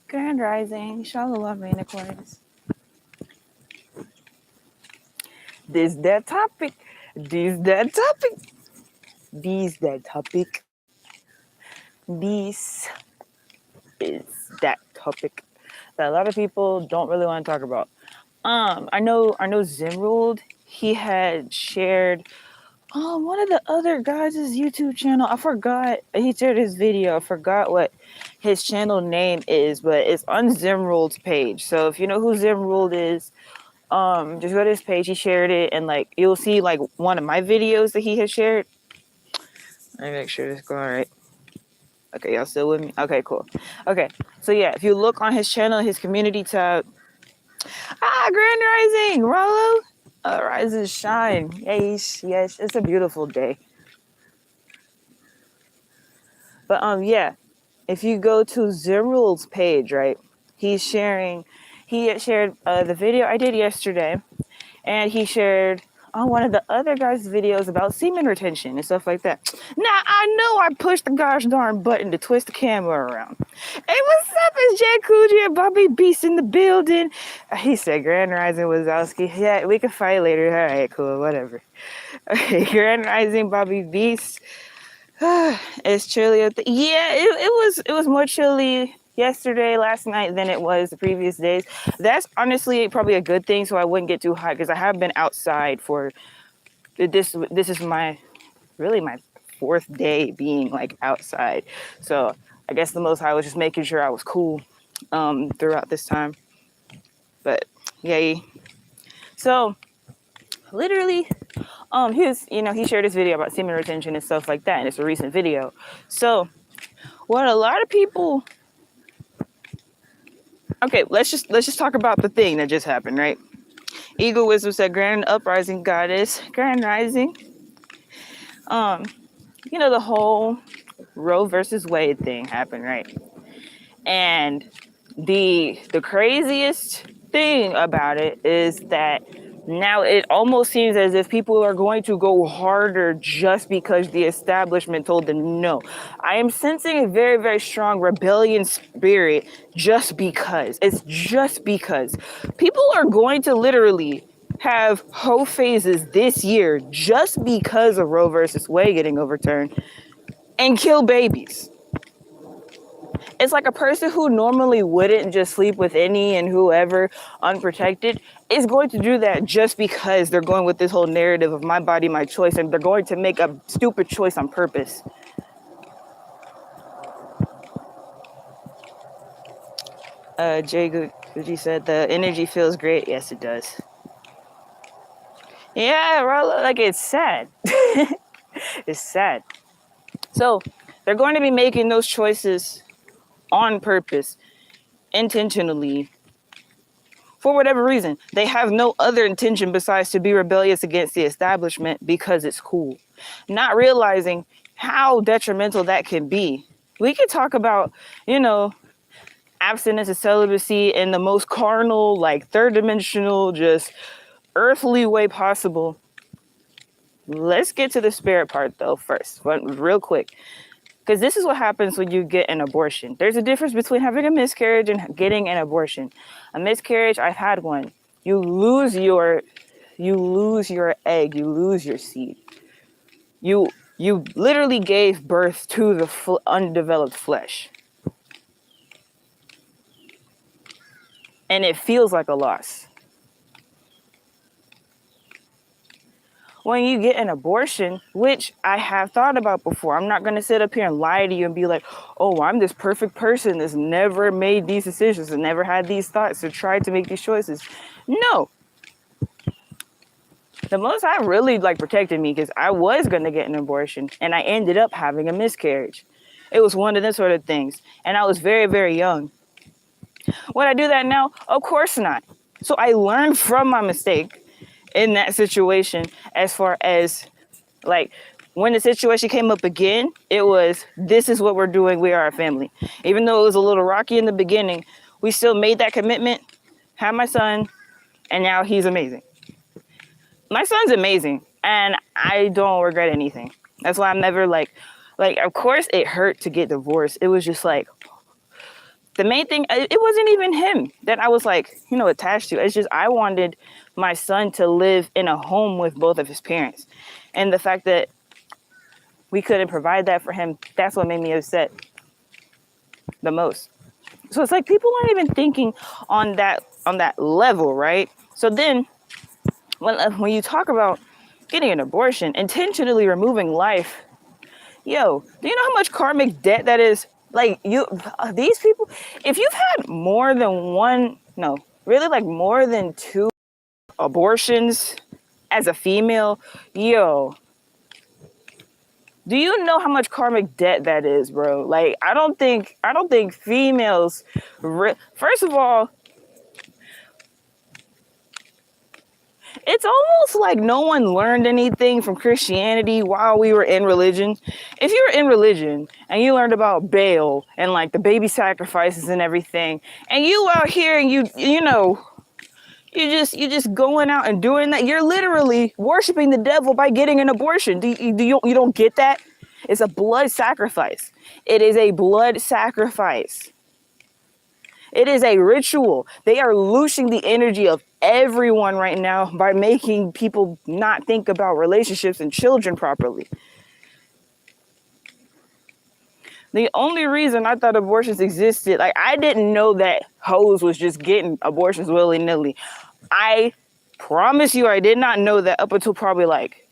Grand Rising, Shalom, Rain Aquarius. This that topic. This that topic. This that topic. This is that topic that a lot of people don't really want to talk about. I know Zimruld, he had shared one of the other guys' YouTube channel. I forgot, he shared his video. I forgot what his channel name is, but it's on Zimruld's page. So if you know who Zimruld is, just go to his page. He shared it, and like you'll see like one of my videos that he has shared. Let me make sure this is going right. Okay, y'all still with me? Okay, cool. Okay, so yeah, if you look on his channel, his community tab. Grand Rising, Rollo. Rise and shine. Yes, it's a beautiful day. But yeah, if you go to Zimruld's page, right, he had shared the video I did yesterday, and he shared one of the other guys' videos about semen retention and stuff like that. Now, I know I pushed the gosh darn button to twist the camera around. Hey, what's up? It's Jay Coogee and Bobby Beast in the building. He said, Grand Rising Wazowski. Yeah, we can fight later. All right, cool, whatever. Okay, Grand Rising Bobby Beast. It's chilly. Yeah, it was more chilly yesterday, last night than it was the previous days. That's honestly probably a good thing, so I wouldn't get too hot because I have been outside for this. This is my fourth day being like outside, so I guess the Most High was just making sure I was cool throughout this time. But yay! So literally. He shared this video about semen retention and stuff like that, and it's a recent video. So, what a lot of people. Okay, let's just talk about the thing that just happened, right? Eagle Wisdom said, "Grand Uprising Goddess, Grand Rising." The whole Roe versus Wade thing happened, right? And the craziest thing about it is that now it almost seems as if people are going to go harder just because the establishment told them no. I am sensing a very, very strong rebellion spirit just because. It's just because. People are going to literally have whole phases this year just because of Roe versus Wade getting overturned and kill babies. It's like a person who normally wouldn't just sleep with any and whoever unprotected is going to do that just because they're going with this whole narrative of my body, my choice, and they're going to make a stupid choice on purpose. Jay Gucci said the energy feels great. Yes, it does. Yeah, like it's sad. It's sad. So they're going to be making those choices on purpose, intentionally, for whatever reason. They have no other intention besides to be rebellious against the establishment because it's cool, not realizing how detrimental that can be. We could talk about, abstinence and celibacy in the most carnal, like third dimensional, just earthly way possible. Let's get to the spirit part though first, real quick. Because this is what happens when you get an abortion. There's a difference between having a miscarriage and getting an abortion. A miscarriage, I've had one. You lose your egg, you lose your seed. You literally gave birth to the undeveloped flesh. And it feels like a loss. When you get an abortion, which I have thought about before, I'm not going to sit up here and lie to you and be like, oh, I'm this perfect person that's never made these decisions and never had these thoughts or tried to make these choices. No. The Most High really protected me because I was going to get an abortion and I ended up having a miscarriage. It was one of them sort of things. And I was very, very young. Would I do that now? Of course not. So I learned from my mistake in that situation, as far as when the situation came up again, it was, this is what we're doing. We are a family. Even though it was a little rocky in the beginning, we still made that commitment, had my son, and now he's amazing. My son's amazing, and I don't regret anything. That's why I'm never of course it hurt to get divorced. It was just The main thing, it wasn't even him that I was like, attached to. It's just I wanted my son to live in a home with both of his parents. And the fact that we couldn't provide that for him, that's what made me upset the most. So it's like people aren't even thinking on that level, right? So then when you talk about getting an abortion, intentionally removing life, yo, do you know how much karmic debt that is? Like these people, if you've had more than one, no, really like more than two abortions as a female, yo, do you know how much karmic debt that is, bro? Like, I don't think females, first of all, it's almost like no one learned anything from Christianity while we were in religion. If you were in religion and you learned about Baal and like the baby sacrifices and everything, and you out here and you just going out and doing that, you're literally worshiping the devil by getting an abortion. You don't get that? It's a blood sacrifice. It is a blood sacrifice. It is a ritual. They are loosening the energy of everyone right now by making people not think about relationships and children properly. The only reason I thought abortions existed, like I didn't know that hoes was just getting abortions willy-nilly. I promise you I did not know that up until probably like,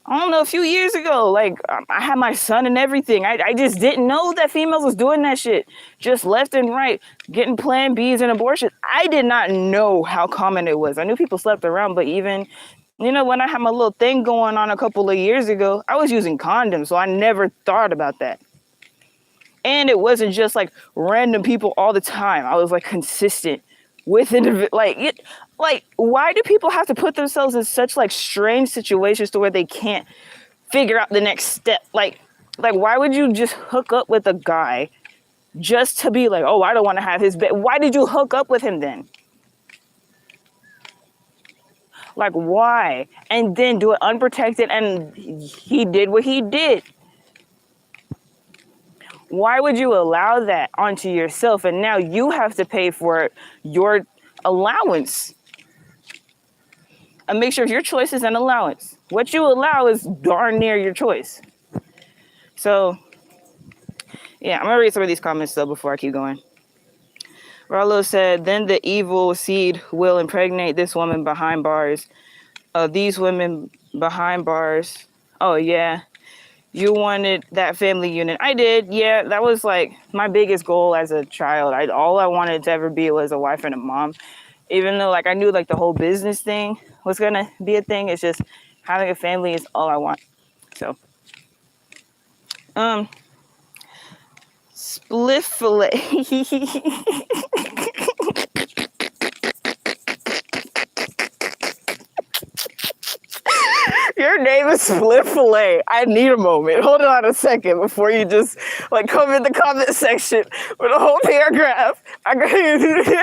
I don't know, a few years ago. Like, I had my son and everything. I just didn't know that females was doing that shit. Just left and right, getting Plan Bs and abortions. I did not know how common it was. I knew people slept around, but even, when I had my little thing going on a couple of years ago, I was using condoms, so I never thought about that. And it wasn't just like random people all the time. I was like consistent with it. Like, why do people have to put themselves in such like strange situations to where they can't figure out the next step? Like why would you just hook up with a guy just to be like, oh, I don't want to have his bed? Why did you hook up with him then? Like, why? And then do it unprotected, and he did what he did. Why would you allow that onto yourself? And now you have to pay for your allowance. A mixture of your choices and allowance. What you allow is darn near your choice. So, yeah, I'm going to read some of these comments though before I keep going. Rallo said, then the evil seed will impregnate this woman behind bars. These women behind bars. Oh, yeah. You wanted that family unit. I did. Yeah, that was like my biggest goal as a child. All I wanted to ever be was a wife and a mom. Even though like I knew like the whole business thing was going to be a thing. It's just having a family is all I want. So, spliff fillet. Your name is Split Fillet. I need a moment. Hold on a second before you just like come in the comment section with a whole paragraph. Okay.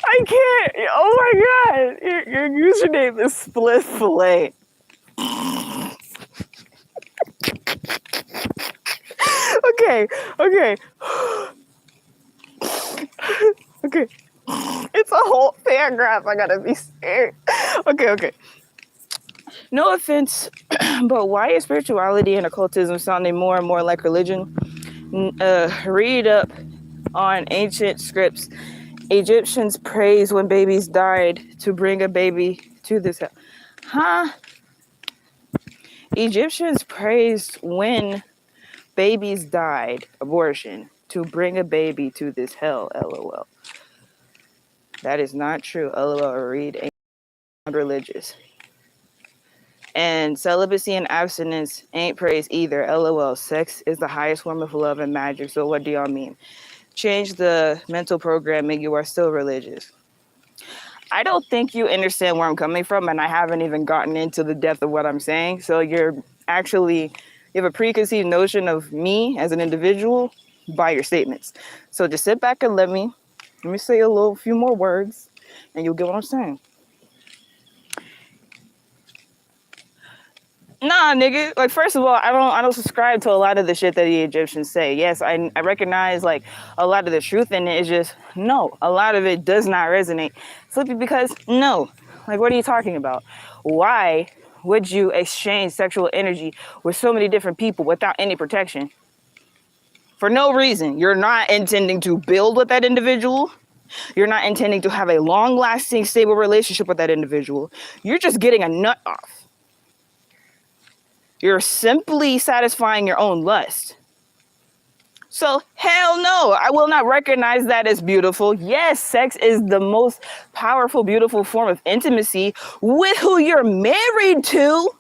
I can't. Oh my God. Your username is Split Fillet. Okay. Okay. It's a whole paragraph. I gotta be scared. Okay. No offense, but why is spirituality and occultism sounding more and more like religion? Read up on ancient scripts. Egyptians praised when babies died to bring a baby to this house. Huh? Egyptians praised when babies died, abortion, to bring a baby to this hell, LOL. That is not true, LOL. Read ain't religious. And celibacy and abstinence ain't praised either, LOL. Sex is the highest form of love and magic, so what do y'all mean? Change the mental programming, you are still religious. I don't think you understand where I'm coming from, and I haven't even gotten into the depth of what I'm saying. So you have a preconceived notion of me as an individual by your statements. So just sit back and let me say a few more words, and you'll get what I'm saying. Nah, nigga. Like, first of all, I don't subscribe to a lot of the shit that the Egyptians say. Yes, I recognize like a lot of the truth in it. It's just no, a lot of it does not resonate. Simply because no. Like, what are you talking about? Why would you exchange sexual energy with so many different people without any protection? For no reason. You're not intending to build with that individual. You're not intending to have a long-lasting, stable relationship with that individual. You're just getting a nut off. You're simply satisfying your own lust. So, hell no, I will not recognize that as beautiful. Yes, sex is the most powerful, beautiful form of intimacy with who you're married to.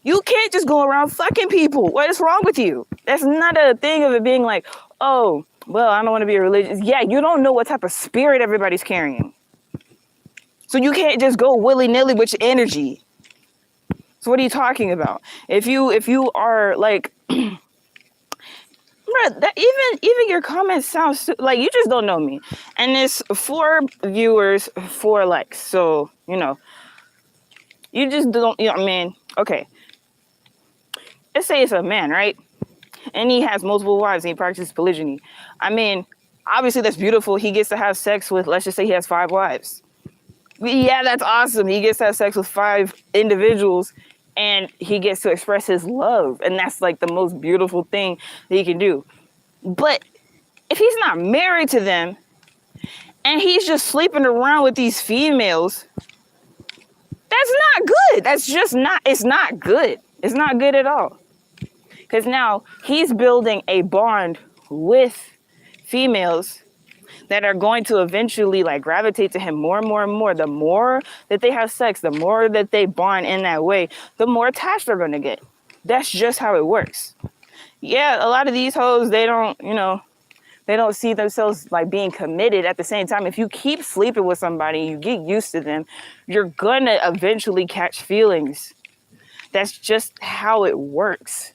You can't just go around fucking people. What is wrong with you? That's not a thing of it being like, oh, well, I don't want to be religious. Yeah, you don't know what type of spirit everybody's carrying. So you can't just go willy-nilly with your energy. So what are you talking about? If you are like, bruh, that even your comments sound like you just don't know me. And it's 4 viewers, 4 likes. So, you just don't, I mean, okay. Let's say it's a man, right? And he has multiple wives and he practices polygyny. I mean, obviously that's beautiful. He gets to have sex with, let's just say he has 5 wives. Yeah, that's awesome. He gets to have sex with 5 individuals and he gets to express his love. And that's like the most beautiful thing that he can do. But if he's not married to them and he's just sleeping around with these females, that's not good. That's just not, it's not good. It's not good at all. Because now he's building a bond with females that are going to eventually like gravitate to him more and more and more. The more that they have sex, the more that they bond in that way, the more attached they're going to get. That's just how it works. Yeah, a lot of these hoes, they don't see themselves like being committed. At the same time, if you keep sleeping with somebody, you get used to them, you're going to eventually catch feelings. That's just how it works.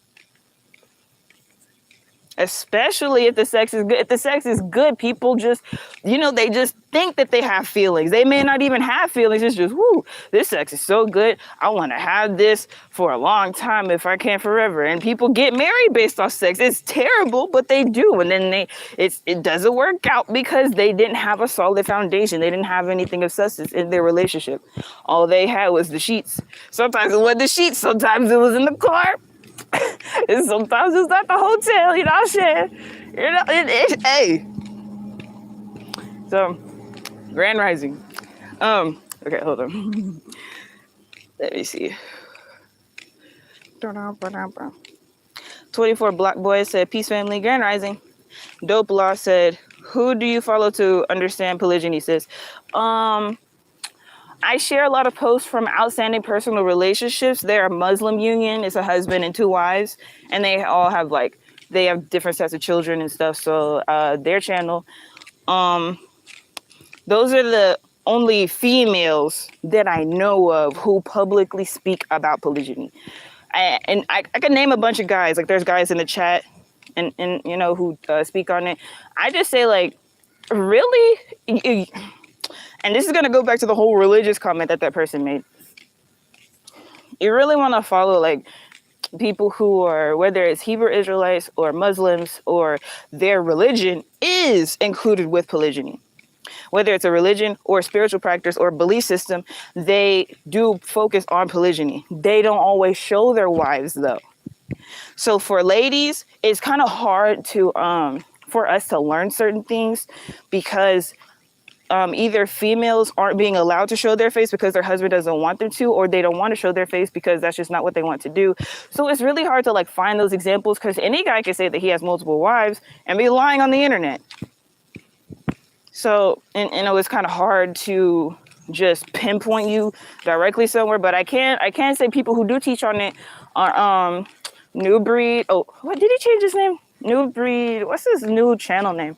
Especially if the sex is good. If the sex is good, people just, they just think that they have feelings. They may not even have feelings. It's just, whoo, this sex is so good. I want to have this for a long time if I can forever. And people get married based off sex. It's terrible, but they do. And then it doesn't work out because they didn't have a solid foundation. They didn't have anything of substance in their relationship. All they had was the sheets. Sometimes it wasn't the sheets. Sometimes it was in the car. And sometimes it's at the hotel, you know what I'm saying? Hey. So, Grand Rising. Okay, hold on. Let me see. 24 Black Boys said, peace family, Grand Rising. Dope Law said, who do you follow to understand polygyny, sis? I share a lot of posts from Outstanding Personal Relationships. They're a Muslim union. It's a husband and 2 wives. And they all have they have different sets of children and stuff. So their channel, those are the only females that I know of who publicly speak about polygyny. I can name a bunch of guys. Like there's guys in the chat and who speak on it. I just say really? And this is going to go back to the whole religious comment that person made. You really want to follow people who are, whether it's Hebrew Israelites or Muslims, or their religion is included with polygyny. Whether it's a religion or a spiritual practice or belief system, they do focus on polygyny. They don't always show their wives though. So for ladies, it's kind of hard to for us to learn certain things because either females aren't being allowed to show their face because their husband doesn't want them to, or they don't want to show their face because that's just not what they want to do. So it's really hard to find those examples because any guy can say that he has multiple wives and be lying on the internet. So, and it's kind of hard to just pinpoint you directly somewhere, but I can say people who do teach on it are New Breed. Oh, what did he change his name? New Breed. What's his new channel name?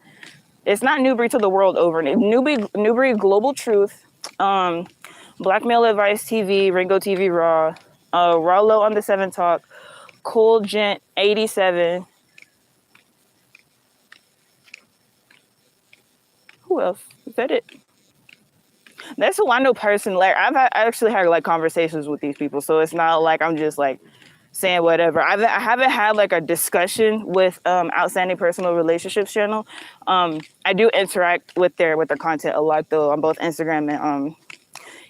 It's not New Breed to the World Over. New Breed Global Truth, Black Male Advice TV, Ringo TV Raw, Rollo on the 7 Talk, Cool Gent 87. Who else? Is that it? That's who I know personally. Like I actually had like conversations with these people, so it's not like I'm just like saying whatever. I haven't had like a discussion with Outstanding Personal Relationships channel. I do interact with their content a lot though on both Instagram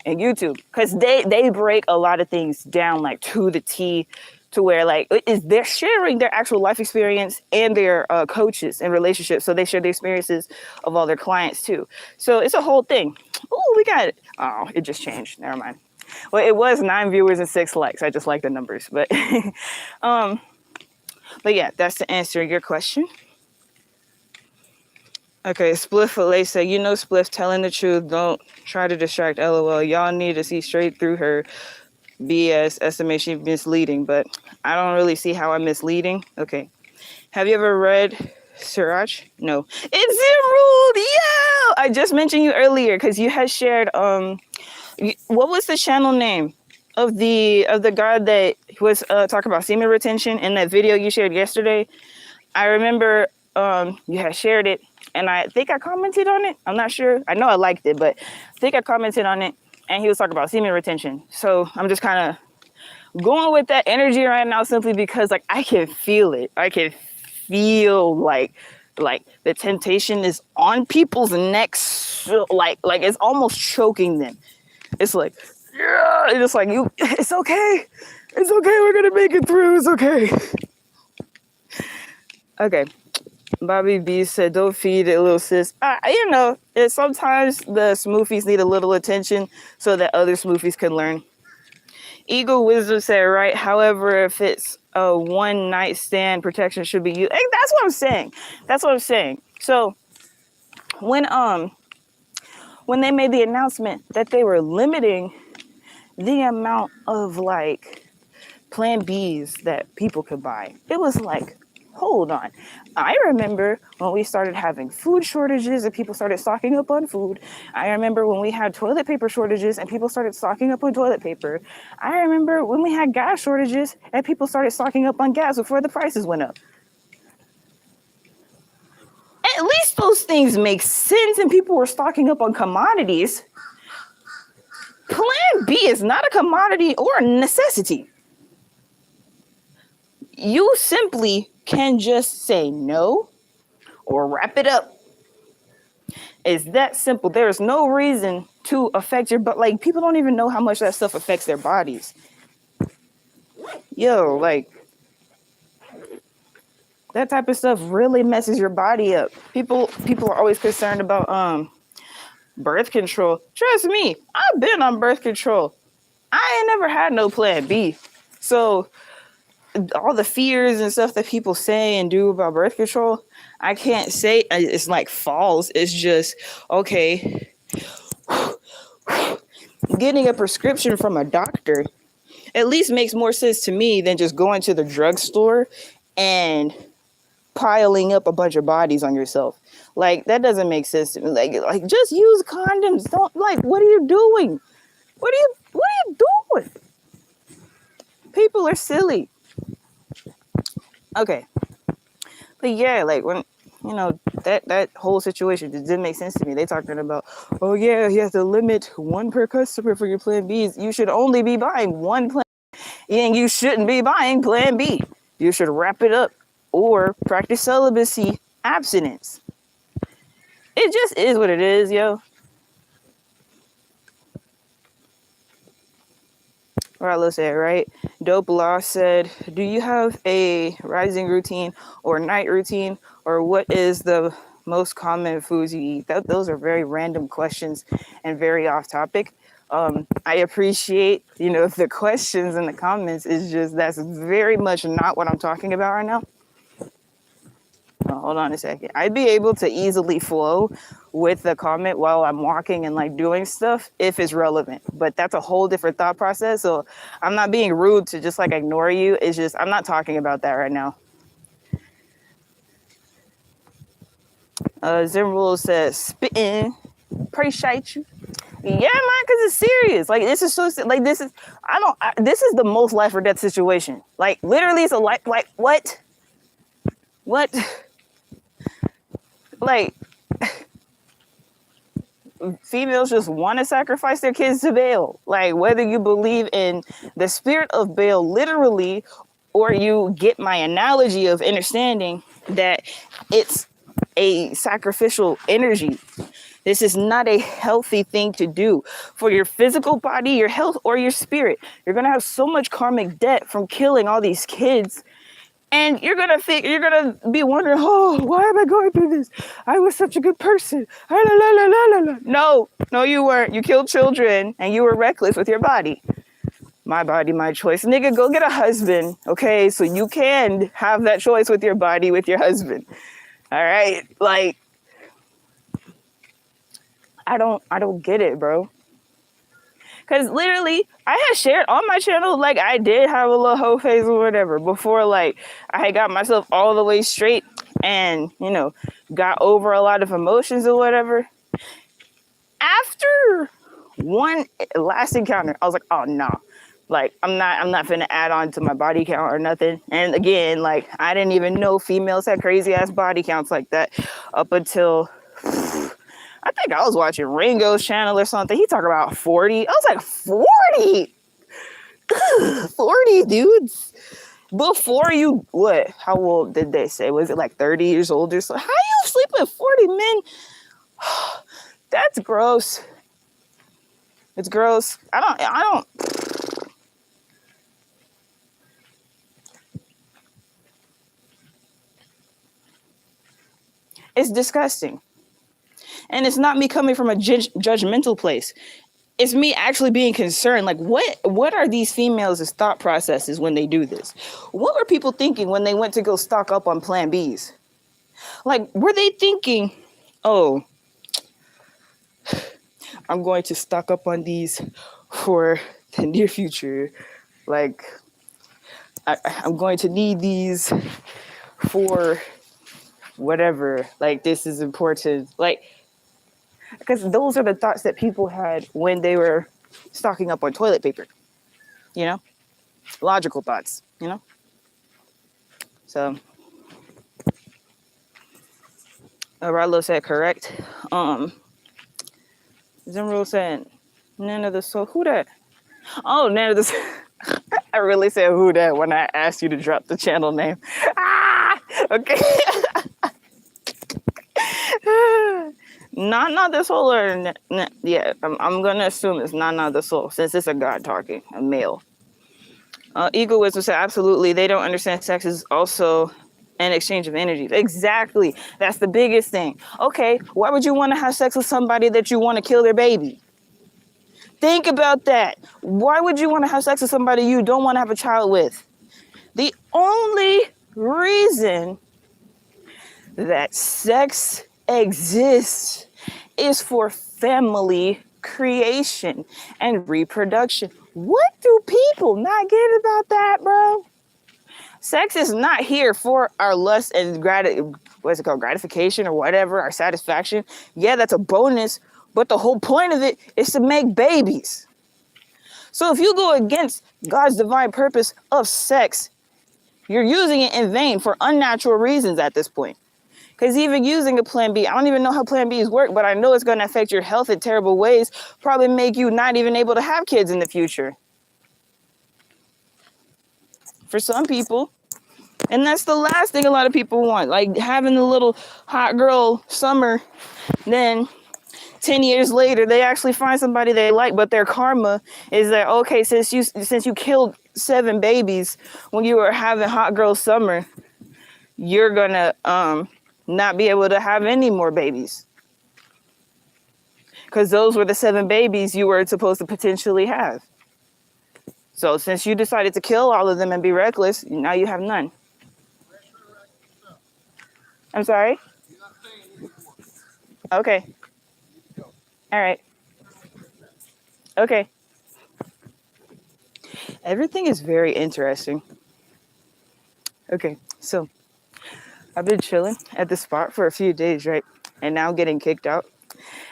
and YouTube, because they break a lot of things down like to the T, to where like they're sharing their actual life experience and their coaches and relationships. So they share the experiences of all their clients too. So it's a whole thing. Oh, we got it. Oh, it just changed. Never mind. Well, it was 9 viewers and 6 likes. I just like the numbers, but but yeah, that's to answer your question. Okay, Spliff Fillet said, you know, Spliff telling the truth. Don't try to distract. LOL. Y'all need to see straight through her BS estimation misleading, but I don't really see how I'm misleading. Okay. Have you ever read Sirach? No. It's Emerald! Yeah! I just mentioned you earlier because you had shared what was the channel name of the guy that was talking about semen retention in that video you shared yesterday? I remember you had shared it, and I think I commented on it. I'm not sure. I know I liked it, but I think I commented on it, and he was talking about semen retention. So I'm just kind of going with that energy right now simply because like I can feel it. I can feel like the temptation is on people's necks, like it's almost choking them. It's like, yeah, it's just like it's okay. It's okay, we're gonna make it through. It's okay. Okay. Bobby B said, don't feed it, little sis. You know, sometimes the smoothies need a little attention so that other smoothies can learn. Eagle Wisdom said, right, however, if it's a one night stand, protection should be used. That's what I'm saying. That's what I'm saying. So when they made the announcement that they were limiting the amount of like Plan Bs that people could buy, it was like, hold on. I remember when we started having food shortages and people started stocking up on food. I remember when we had toilet paper shortages and people started stocking up on toilet paper. I remember when we had gas shortages and people started stocking up on gas before the prices went up. At least those things make sense and people were stocking up on commodities. Plan B is not a commodity or a necessity. You simply can just say no or wrap it up. It's that simple. There's no reason to affect your, but like people don't even know how much that stuff affects their bodies. Yo, like that type of stuff really messes your body up. People are always concerned about birth control. Trust me, I've been on birth control. I ain't never had no plan B. So all the fears and stuff that people say and do about birth control, I can't say it's like false. It's just, okay, getting a prescription from a doctor at least makes more sense to me than just going to the drugstore and piling up a bunch of bodies on yourself. Like, that doesn't make sense to me. Like just use condoms. Don't, like, what are you doing? What are you doing? People are silly. Okay. But yeah, like when, you know, that whole situation just didn't make sense to me. They talking about, oh yeah, you have to limit one per customer for your Plan Bs. You should only be buying one plan, and you shouldn't be buying Plan B. You should wrap it up or practice celibacy, abstinence. It just is what it is, yo. Right, let's say it right. Dope Law said, do you have a rising routine or night routine, or what is the most common foods you eat? Those are very random questions and very off topic. I appreciate, you know, the questions and the comments. It's just that's very much not what I'm talking about right now. Hold on a second. I'd be able to easily flow with the comment while I'm walking and like doing stuff if it's relevant, but that's a whole different thought process. So I'm not being rude to just like ignore you. It's just, I'm not talking about that right now. Zimrul says, spitting, appreciate you. Yeah, man, because it's serious. Like, this is so, like, this is the most life or death situation. Like, literally, it's a life, like, what? What? Like, females just want to sacrifice their kids to Baal. Like, whether you believe in the spirit of Baal literally, or you get my analogy of understanding that it's a sacrificial energy. This is not a healthy thing to do for your physical body, your health, or your spirit. You're going to have so much karmic debt from killing all these kids. And you're gonna be wondering, oh, why am I going through this? I was such a good person. No, you weren't. You killed children and you were reckless with your body. My body, my choice. Nigga, go get a husband, okay? So you can have that choice with your body, with your husband. All right? Like, I don't get it, bro. Because literally, I had shared on my channel, like, I did have a little hoe phase or whatever before, like, I had got myself all the way straight and, you know, got over a lot of emotions or whatever. After one last encounter, I was like, oh, no. Like, I'm not finna add on to my body count or nothing. And again, like, I didn't even know females had crazy ass body counts like that up until... I think I was watching Ringo's channel or something. He talked about 40. I was like, 40? 40 dudes? Before you, what? How old did they say? Was it like 30 years old or so? How you sleep with 40 men? That's gross. It's gross. I don't. It's disgusting. And it's not me coming from a judgmental place. It's me actually being concerned. Like, what are these females' thought processes when they do this? What were people thinking when they went to go stock up on Plan Bs? Like, were they thinking, oh, I'm going to stock up on these for the near future. Like, I'm going to need these for whatever. Like, this is important. Like, because those are the thoughts that people had when they were stocking up on toilet paper, you know? Logical thoughts, you know? So, Rallo said correct. Zimro said, none of the soul. Who that? Oh, none of the... I really said who that when I asked you to drop the channel name. Ah! Okay. Not the soul or yeah, I'm gonna assume it's not the soul since it's a god talking, a male. Egoism said absolutely. They don't understand sex is also an exchange of energies. Exactly. That's the biggest thing. Okay, why would you want to have sex with somebody that you want to kill their baby? Think about that. Why would you want to have sex with somebody you don't want to have a child with? The only reason that sex exists is for family creation and reproduction. What do people not get about that, bro? Sex is not here for our lust and gratification or whatever, our satisfaction. Yeah, that's a bonus, but the whole point of it is to make babies. So if you go against God's divine purpose of sex, you're using it in vain for unnatural reasons at this point. Because even using a Plan B, I don't even know how Plan Bs work, but I know it's going to affect your health in terrible ways, probably make you not even able to have kids in the future. For some people. And that's the last thing a lot of people want, like having a little hot girl summer, then 10 years later, they actually find somebody they like, but their karma is that, okay, since you killed 7 babies when you were having hot girl summer, you're gonna not be able to have any more babies. Because those were the 7 babies you were supposed to potentially have. So since you decided to kill all of them and be reckless, now you have none. I'm sorry? Okay. All right. Okay. Everything is very interesting. Okay, so I've been chilling at the spot for a few days, right? And now getting kicked out.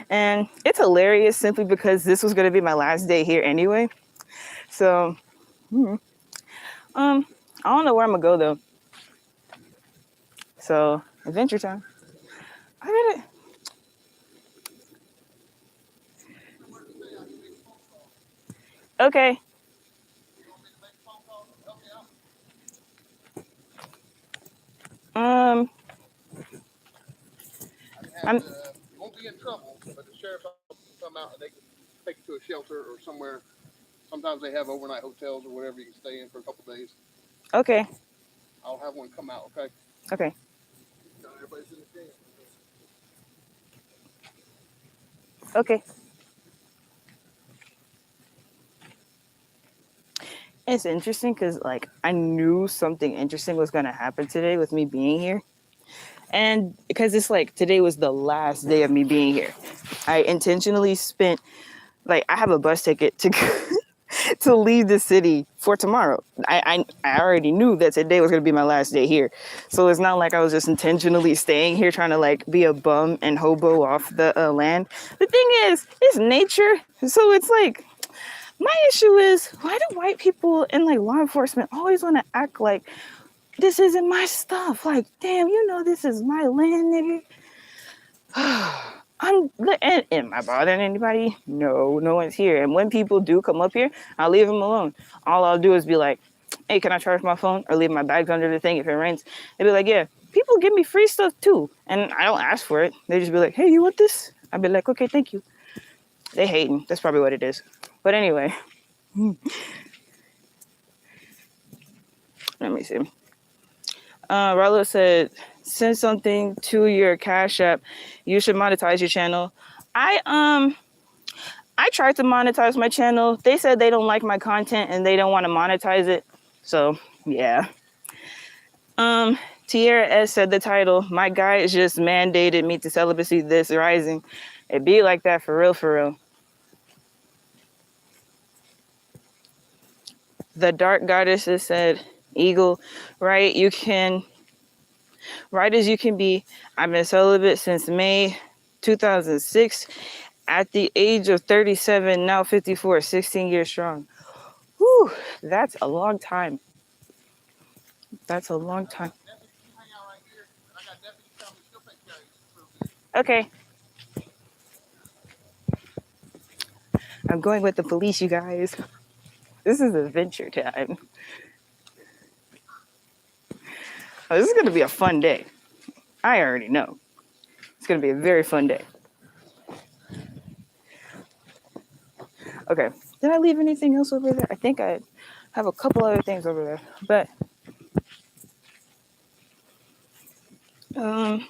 And it's hilarious simply because this was going to be my last day here anyway. So, I don't know where I'm going to go though. So, adventure time. Okay. Um, I'm You won't be in trouble, but the sheriff's office will come out and they can take you to a shelter or somewhere. Sometimes they have overnight hotels or whatever you can stay in for a couple of days. okay. I'll have one come out, okay? Okay. Everybody's in the jail. Okay. It's interesting because like I knew something interesting was gonna happen today with me being here, and because it's like today was the last day of me being here, I intentionally spent like I have a bus ticket to to leave the city for tomorrow. I already knew that today was gonna be my last day here, so it's not like I was just intentionally staying here trying to like be a bum and hobo off the land. The thing is, it's nature, so it's like my issue is why do white people and like law enforcement always want to act like this isn't my stuff? Like, damn, you know this is my land, nigga. Am I bothering anybody? No, no one's here. And when people do come up here, I'll leave them alone. All I'll do is be like, hey, can I charge my phone or leave my bags under the thing if it rains? They'd be like, yeah, people give me free stuff too. And I don't ask for it. They just be like, hey, you want this? I'd be like, okay, thank you. They hating. That's probably what it is. But anyway, let me see. Rallo said, send something to your Cash App. You should monetize your channel. I tried to monetize my channel. They said they don't like my content and they don't want to monetize it. So yeah. Tierra S said the title, my guy just mandated me to celibacy this rising. It be like that for real, for real. The Dark Goddesses said, Eagle, right? You can, right as you can be. I've been celibate since May 2006. At the age of 37, now 54, 16 years strong. Whew, that's a long time. That's a long time. Okay, I'm going with the police, you guys. This is adventure time. Oh, this is going to be a fun day. I already know. It's going to be a very fun day. Okay. Did I leave anything else over there? I think I have a couple other things over there. But um,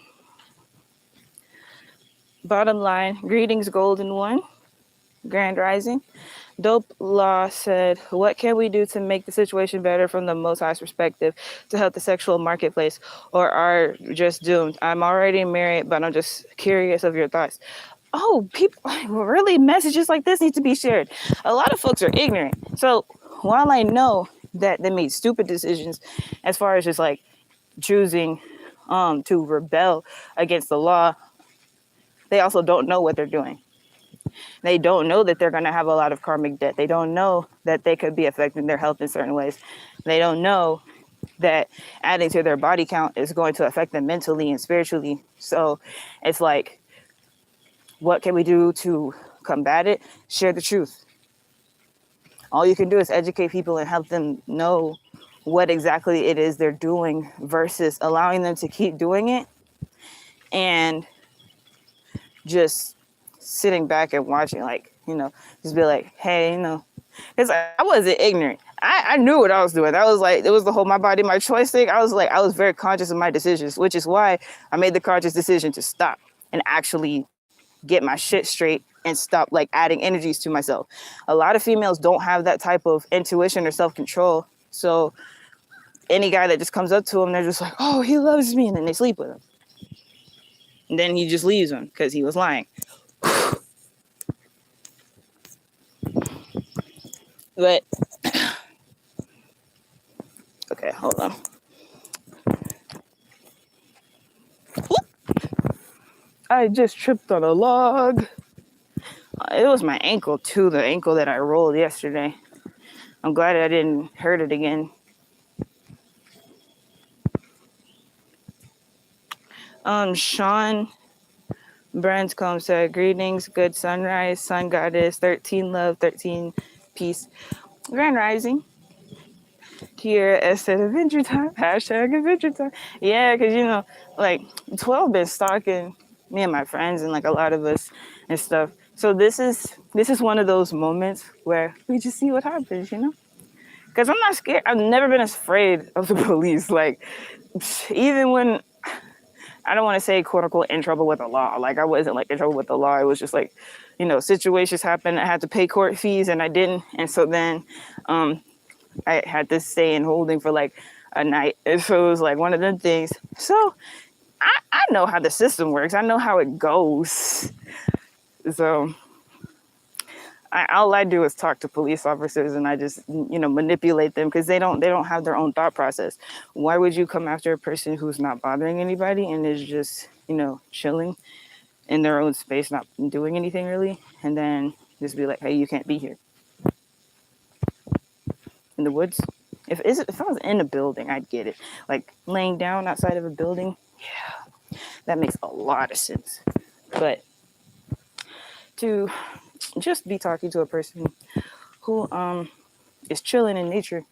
bottom line, greetings, Golden One, Grand Rising. Dope Law said, what can we do to make the situation better from the Most High's perspective to help the sexual marketplace, or are just doomed? I'm already married, but I'm just curious of your thoughts. Oh, people, really, messages like this need to be shared. A lot of folks are ignorant. So while I know that they made stupid decisions as far as just like choosing to rebel against the law, they also don't know what they're doing. They don't know that they're going to have a lot of karmic debt. They don't know that they could be affecting their health in certain ways. They don't know that adding to their body count is going to affect them mentally and spiritually. So it's like, what can we do to combat it? Share the truth. All you can do is educate people and help them know what exactly it is they're doing versus allowing them to keep doing it and just sitting back and watching, like, just be like, hey, because I wasn't ignorant. I knew what I was doing. That was like, it was the whole my body, my choice thing. I was very conscious of my decisions, which is why I made the conscious decision to stop and actually get my shit straight and stop like adding energies to myself. A lot of females don't have that type of intuition or self-control. So any guy that just comes up to them, they're just like, oh, he loves me. And then they sleep with him. And then he just leaves them because he was lying. But, okay, hold on. I just tripped on a log. It was my ankle too, the ankle that I rolled yesterday. I'm glad I didn't hurt it again. Sean Branscombe said, greetings, good sunrise, sun goddess, 13 love, 13 Peace. Grand Rising. Here at Adventure Time. Hashtag Adventure Time. Yeah, because, you know, like, 12 been stalking me and my friends and, like, a lot of us and stuff. So this is one of those moments where we just see what happens, you know? Because I'm not scared. I've never been afraid of the police. Like, even when, I don't want to say, quote unquote, in trouble with the law. Like, I wasn't, like, in trouble with the law. It was just, like, you know, situations happened. I had to pay court fees and I didn't. And so then I had to stay in holding for, like, a night. And so it was, like, one of them things. So I know how the system works. I know how it goes. So all I do is talk to police officers, and I just, you know, manipulate them because they don't have their own thought process. Why would you come after a person who's not bothering anybody and is just, you know, chilling in their own space, not doing anything really, and then just be like, hey, you can't be here in the woods? If I was in a building, I'd get it. Like laying down outside of a building, yeah, that makes a lot of sense. But to just be talking to a person who is chilling in nature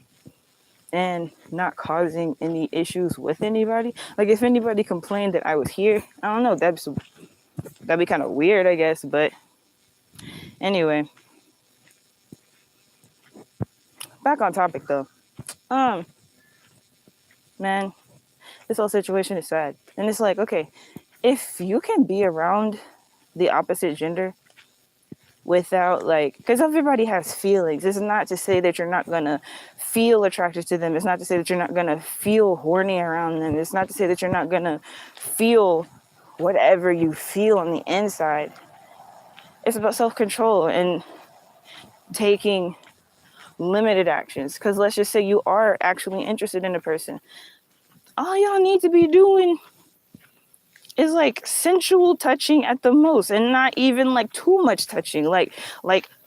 and not causing any issues with anybody. Like if anybody complained that I was here, I don't know, that'd be kind of weird, I guess. But anyway, back on topic though. Man, this whole situation is sad. And it's like, okay, if you can be around the opposite gender without like, because everybody has feelings. It's not to say that you're not gonna feel attracted to them. It's not to say that you're not gonna feel horny around them. It's not to say that you're not gonna feel whatever you feel on the inside. It's about self-control and taking limited actions. Because let's just say you are actually interested in a person. All y'all need to be doing is like sensual touching at the most, and not even like too much touching, like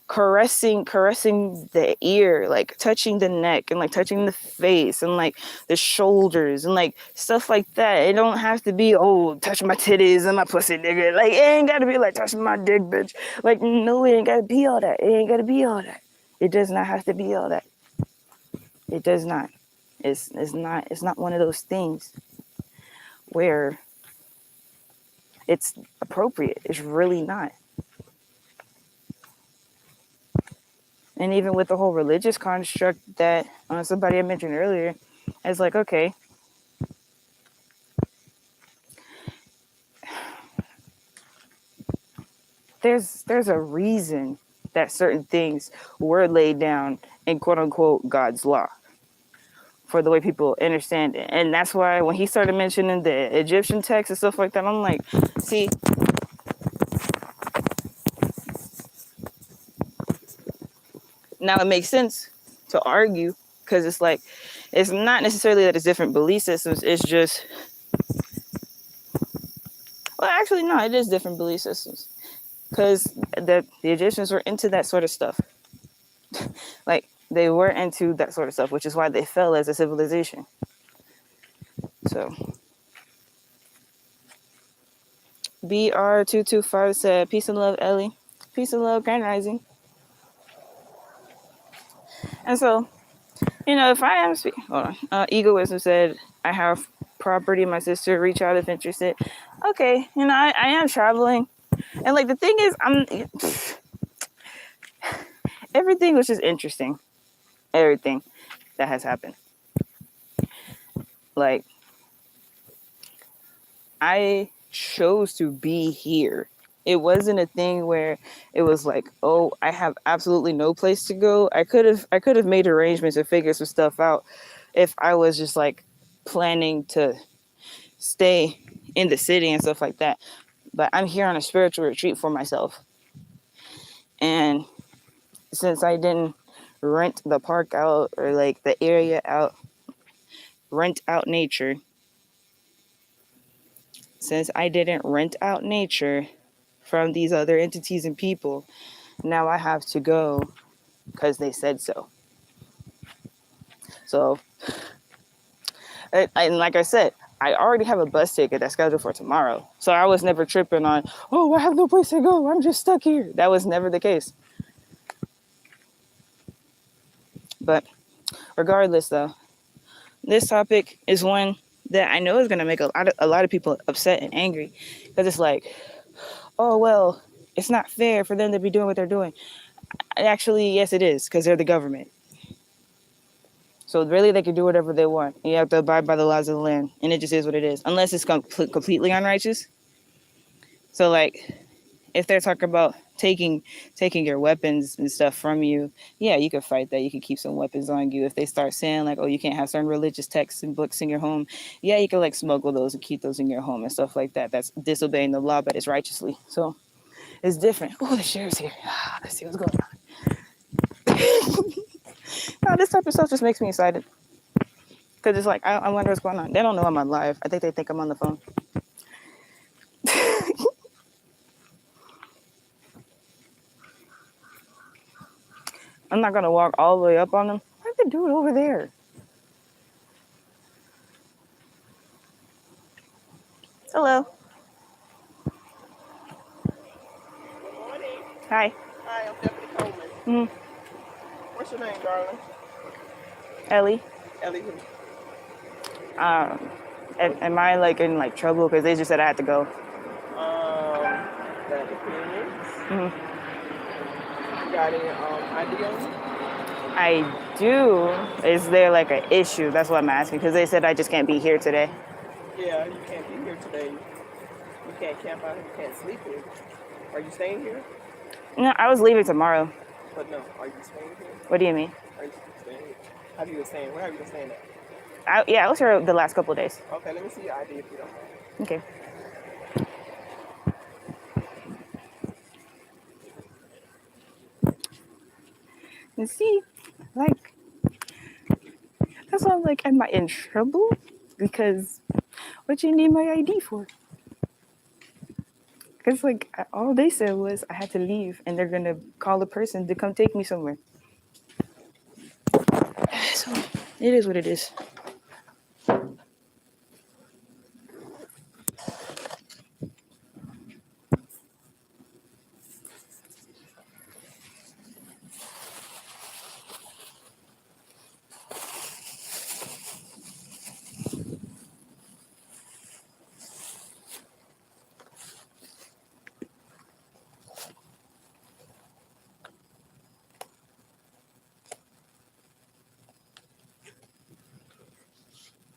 caressing the ear, like touching the neck and like touching the face and like the shoulders and like stuff like that. It don't have to be, oh, touch my titties and my pussy, nigga. Like it ain't gotta be like touching my dick, bitch. Like no, it ain't gotta be all that. It ain't gotta be all that. It does not have to be all that. It does not. It's not one of those things where it's appropriate. It's really not. And even with the whole religious construct that somebody had mentioned earlier, it's like, okay, there's a reason that certain things were laid down in quote unquote God's law for the way people understand it. And that's why when he started mentioning the Egyptian text and stuff like that, I'm like, see, now it makes sense to argue, because it's like, it's not necessarily that it's different belief systems. It's just, well, actually, no, it is different belief systems, because the Egyptians were into that sort of stuff. Like, they were into that sort of stuff, which is why they fell as a civilization. So, BR225 said, peace and love, Ellie. Peace and love, Grand Rising. And so, you know, if I am speaking, hold on. Egoism said, I have property, my sister, reach out if interested. Okay, you know, I am traveling. And like, the thing is, everything was just interesting. Everything that has happened. Like, I chose to be here. It wasn't a thing where it was like, oh, I have absolutely no place to go. I could have made arrangements and figured some stuff out if I was just like planning to stay in the city and stuff like that. But I'm here on a spiritual retreat for myself. And since I didn't rent the park out or like the area out, rent out nature, since I didn't rent out nature from these other entities and people, now I have to go because they said so. So, and like I said, I already have a bus ticket that's scheduled for tomorrow. So I was never tripping on, oh, I have no place to go. I'm just stuck here. That was never the case. But regardless, though, this topic is one that I know is going to make a lot of people upset and angry because it's like, oh, well, it's not fair for them to be doing what they're doing. Actually, yes, it is because they're the government. So really, they can do whatever they want. You have to abide by the laws of the land, and it just is what it is, unless it's completely unrighteous. So, like, if they're talking about taking your weapons and stuff from you, yeah, you could fight that. You could keep some weapons on you. If they start saying like, oh, you can't have certain religious texts and books in your home, yeah, you can like smuggle those and keep those in your home and stuff like that. That's disobeying the law, but it's righteously. So it's different. Oh, the sheriff's here. Let's see what's going on. No, this type of stuff just makes me excited. Because it's like, I wonder what's going on. They don't know I'm on live. I think they think I'm on the phone. I'm not going to walk all the way up on them. Why'd they do it over there? Hello. Good morning. Hi. Hi, I'm Deputy Coleman. Mm, What's your name, darling? Ellie. Ellie who? Um, am I like in like trouble? Because they just said I had to go. That depends. Mm, You got any ID on you? I do. Is there like an issue? That's what I'm asking. Because they said I just can't be here today. Yeah, you can't be here today. You can't camp out here. You can't sleep here. Are you staying here? No, I was leaving tomorrow. But no, are you staying here? What do you mean? Are you staying here? Have you been staying? Where have you been staying at? I was here the last couple of days. Okay, let me see your ID if you don't mind. Okay. And see, like, that's why I'm like, am I in trouble? Because what you need my ID for? Because like all they said was I had to leave, and they're gonna call a person to come take me somewhere. So it is what it is.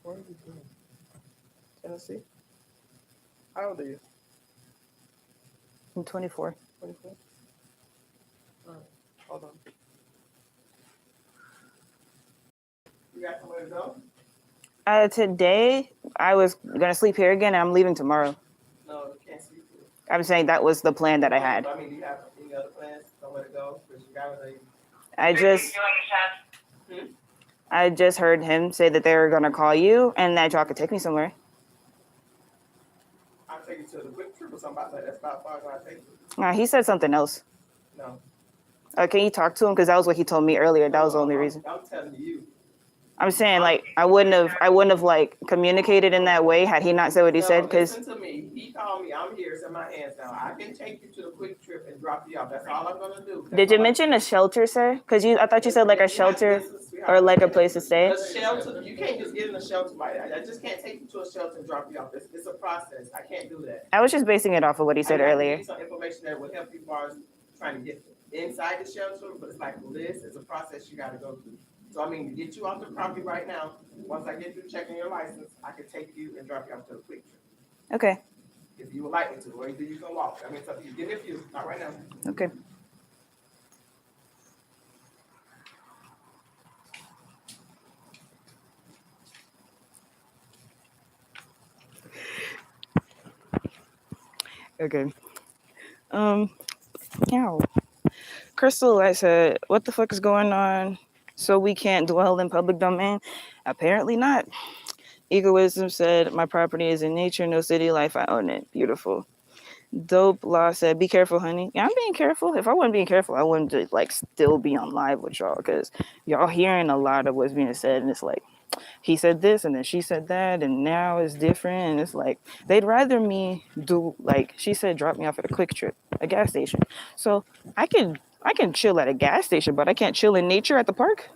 Where are you from? Tennessee? How old are you? I'm 24. 24? All right, hold on. You got somewhere to go? Today I was gonna sleep here again, and I'm leaving tomorrow. No, you can't sleep here. I'm saying that was the plan that I had. I mean, do you have any other plans? Somewhere to go? Because you got to. I just heard him say that they were gonna call you, and that y'all could take me somewhere. I'll take you to the quick trip or something like that. That's about far as I take you. He said something else. No. Can you talk to him? Because that was what he told me earlier. That was the only reason. I'm telling you. I'm saying like I wouldn't have like communicated in that way had he not said what he said. Because Listen to me. He called me. I'm here. It's in my hands now. I can take you to the quick trip and drop you off. That's all I'm gonna do. did you mention a shelter, sir? Because I thought you said like a shelter or like a place to stay. A shelter. You can't just get in a shelter like that. I just can't take you to a shelter and drop you off. It's a process. I can't do that. I was just basing it off of what he said I earlier. need some information that would help you as far as trying to get inside the shelter, but it's like this. It's a process you got to go through. So I mean, to get you off the property right now, once I get through checking your license, I can take you and drop you off to a quick trip. Okay. If you would like me to, or either you can walk. I mean, it's up to you. Give me a few. Not right now. Okay. Okay. Ow. Crystal, I said, what the fuck is going on? So we can't dwell in public domain? Apparently not. Egoism said, my property is in nature, no city life, I own it. Beautiful. Dope Law said, be careful, honey. Yeah, I'm being careful. If I wasn't being careful, I wouldn't just, like still be on live with y'all because y'all hearing a lot of what's being said, and it's like, he said this and then she said that and now it's different, and it's like they'd rather me do like she said drop me off at a quick trip, a gas station. So I can chill at a gas station, but I can't chill in nature at the park.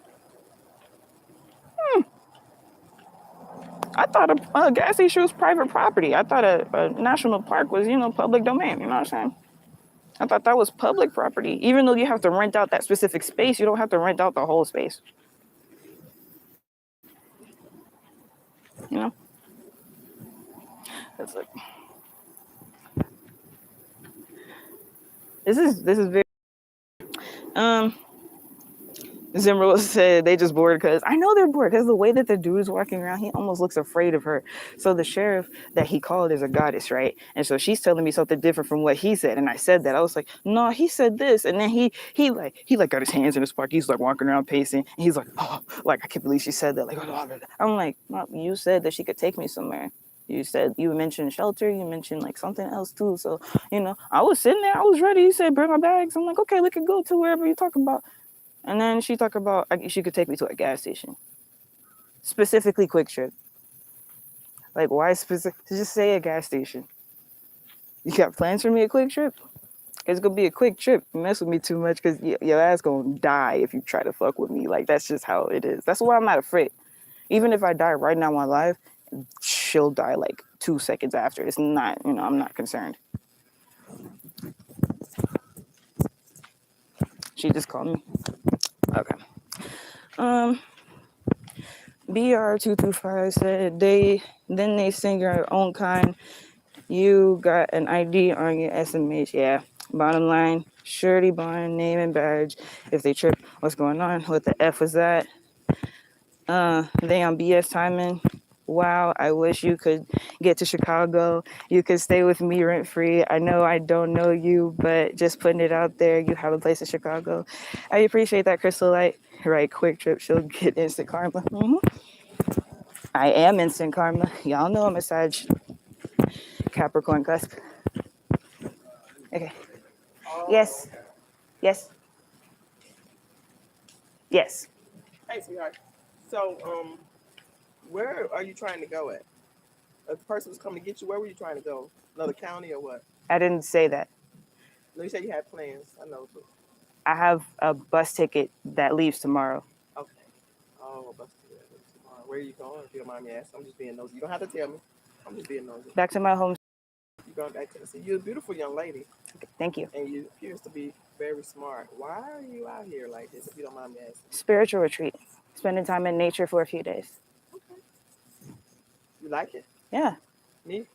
I thought a gas station was private property. I thought a national park was, public domain. You know what I'm saying? I thought that was public property. Even though you have to rent out that specific space, you don't have to rent out the whole space. You know? It's like this is very Zimmerl said they just bored because I know they're bored because the way that the dude is walking around, he almost looks afraid of her. So the sheriff that he called is a goddess, right? And so she's telling me something different from what he said, and I said that I was like, no, he said this, and then he got his hands in his pocket. He's like walking around pacing, and he's like, oh, like I can't believe she said that. Like, I'm like, no, you said that she could take me somewhere. You said you mentioned shelter. You mentioned like something else too. So I was sitting there. I was ready. You said bring my bags. I'm like, okay, we could go to wherever you're talking about. And then she talked about she could take me to a gas station, specifically Quick Trip. Like, why specific? Just say a gas station. You got plans for me a Quick Trip? It's gonna be a quick trip. You mess with me too much because your ass gonna die if you try to fuck with me. Like, that's just how it is. That's why I'm not afraid. Even if I die right now on live, she'll die like 2 seconds after. It's not, I'm not concerned. She just called me. Okay. BR225 said they sing your own kind. You got an ID on your SMH. Yeah. Bottom line, surety bond, name and badge. If they trip, what's going on? What the F was that? They on BS timing. Wow, I wish you could get to Chicago. You could stay with me rent free. I know I don't know you, but just putting it out there, you have a place in Chicago. I appreciate that, Crystal Light. Right, Quick Trip, she'll get instant karma. I am instant karma. Y'all know I'm a Sag Capricorn cusp. Okay. Oh, Yes. okay. Yes. Yes. Hey, sweetheart. So, where are you trying to go at? If the person was coming to get you, where were you trying to go? Another county or what? I didn't say that. No, you said you had plans. I know. But... I have a bus ticket that leaves tomorrow. Okay. Oh, bus ticket tomorrow. Where are you going? If you don't mind me asking, I'm just being nosy. You don't have to tell me. I'm just being nosy. Back to my home. You going back to Tennessee? You're a beautiful young lady. Thank you. And you appears to be very smart. Why are you out here like this? If you don't mind me asking. Spiritual retreat. Spending time in nature for a few days. Okay. You like it? Yeah. Me?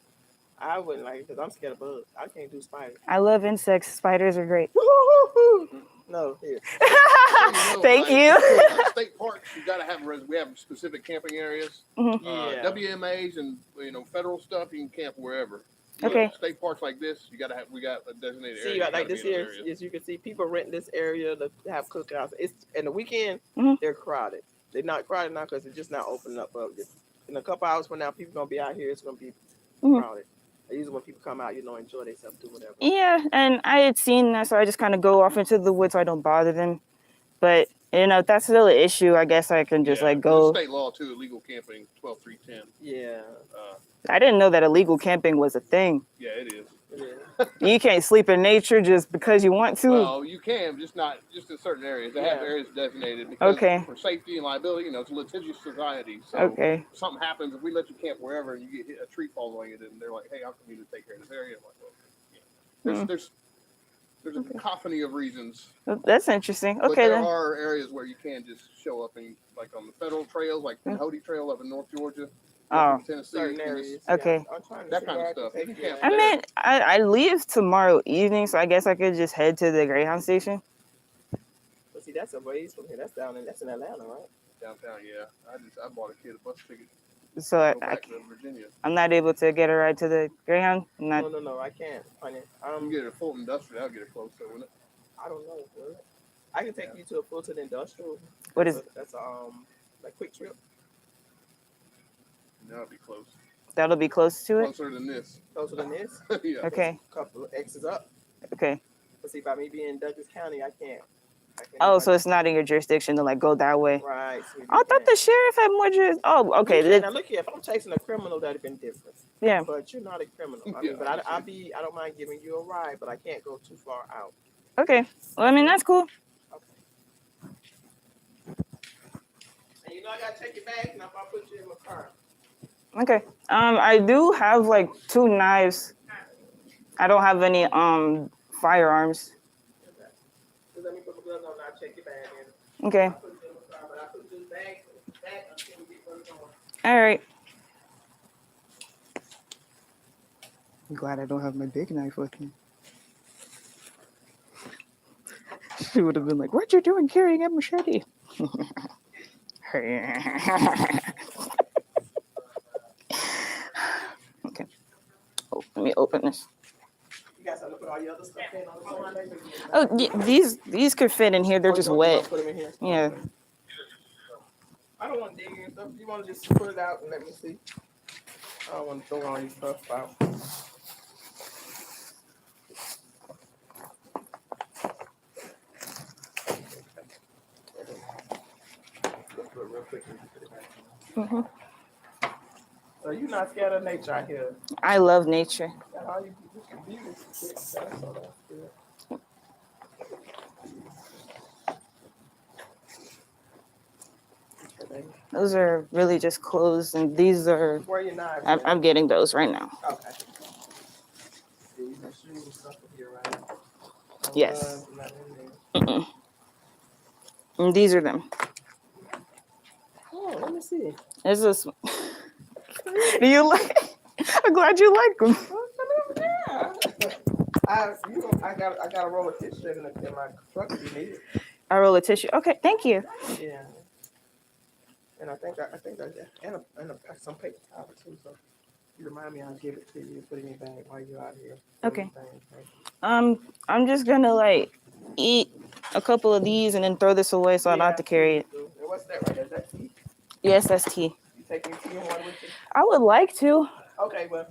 I wouldn't like it because I'm scared of bugs. I can't do spiders. I love insects. Spiders are great. No, here. Thank you. State parks, you got to have we have specific camping areas. Mm-hmm. Yeah. WMAs and federal stuff, you can camp wherever. Okay. But state parks like this, we got a designated See, area. like this here, as you can see, people rent this area to have cookouts. It's in the weekend, they're crowded. They're not crowded now because it's just not opening up. But in a couple hours from now, people gonna be out here. It's gonna be crowded. Usually when people come out, enjoy themselves, do whatever. Yeah, and I had seen that, so I just kind of go off into the woods so I don't bother them. But if that's still an issue, I guess I can just go. State law too, illegal camping, 12.310. Yeah. I didn't know that illegal camping was a thing. Yeah, it is. You can't sleep in nature just because you want to. Well, you can, just in certain areas. They have areas designated because for safety and liability. It's a litigious society. So if something happens, if we let you camp wherever and you get hit, a tree falls on you, then they're like, "Hey, I'm coming to take care of this area." I'm like, well, there's a cacophony of reasons. That's interesting. Okay, but there are areas where you can just show up and like on the federal trails, like the Hody Trail up in North Georgia. Tennessee, certain areas. Okay. That kind of stuff. I mean, I leave tomorrow evening, so I guess I could just head to the Greyhound station. But see, that's a ways from here. That's in Atlanta, right? Downtown, yeah. I bought a kid a bus ticket. So I'm not able to get a ride to the Greyhound. No, I can't. Honey. You can get it at Fulton Industrial. That'll get it closer, wouldn't it? I don't know. Will it? I can take you to a Fulton Industrial. What is? That's like Quick Trip. That'll be close. That'll be close to it? Closer than this. Closer than this? Yeah. Okay. A couple of X's up. Okay. But see, by me being in Douglas County, I can't. Oh, so it's not in your jurisdiction to go that way. Right. So I thought the sheriff had more jurisdiction. Oh, okay. Now look here, if I'm chasing a criminal, that'd have been different. Yeah. But you're not a criminal. I mean, but I don't mind giving you a ride, but I can't go too far out. Okay. Well, I mean, that's cool. Okay. And I gotta take your bag now if I put you in my car. Okay. I do have like 2 knives. I don't have any firearms. Just let me put the gloves on and I'll check your bag in. Okay. I put this aside, but I put this bag back until we get where we're going. All right. I'm glad I don't have my big knife with me. She would have been like, "What you doing carrying a machete?" Okay. Oh, let me open this. You got something to put all your other stuff in on the same table? Oh, these could fit in here. They're just wet. Put them in here. Yeah. I don't want to dig in stuff. You want to just put it out and let me see? I don't want to throw all your stuff out. Mm-hmm. So you're not scared of nature out here? I love nature. That's all you do. Those are really just clothes, and these are. Where are your knives? I'm getting those right now. Okay. Here, right? Yes. And these are them. Oh, let me see. This is. Do you like? I'm glad you like them. Yeah. I got a roll of tissue in my truck if you need it. I roll a tissue. Okay, thank you. Yeah. And I think some paper towel too. So you remind me, I'll give it to you and put it in your bag while you're out here. Okay. I'm just gonna like eat a couple of these and then throw this away so I don't have to carry it. And what's that right there? Is that tea? Yes, that's tea. You taking tea and water with you? I would like to. Okay, well,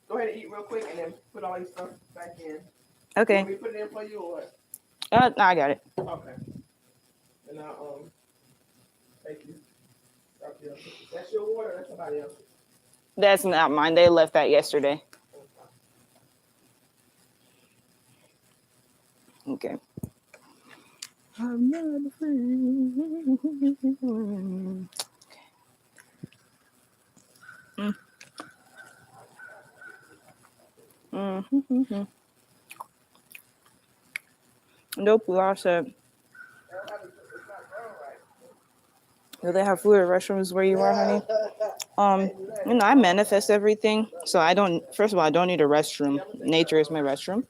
go ahead and eat real quick and then put all your stuff back in. Okay. Want me to put it in for you or what? No, I got it. Okay. And I'll thank you. That's your water or that's somebody else? That's not mine. They left that yesterday. Okay. I'm not afraid. Mm-hmm. Nope, we all said. Do they have food at restrooms where you are, honey? I manifest everything. So first of all, I don't need a restroom. Nature is my restroom.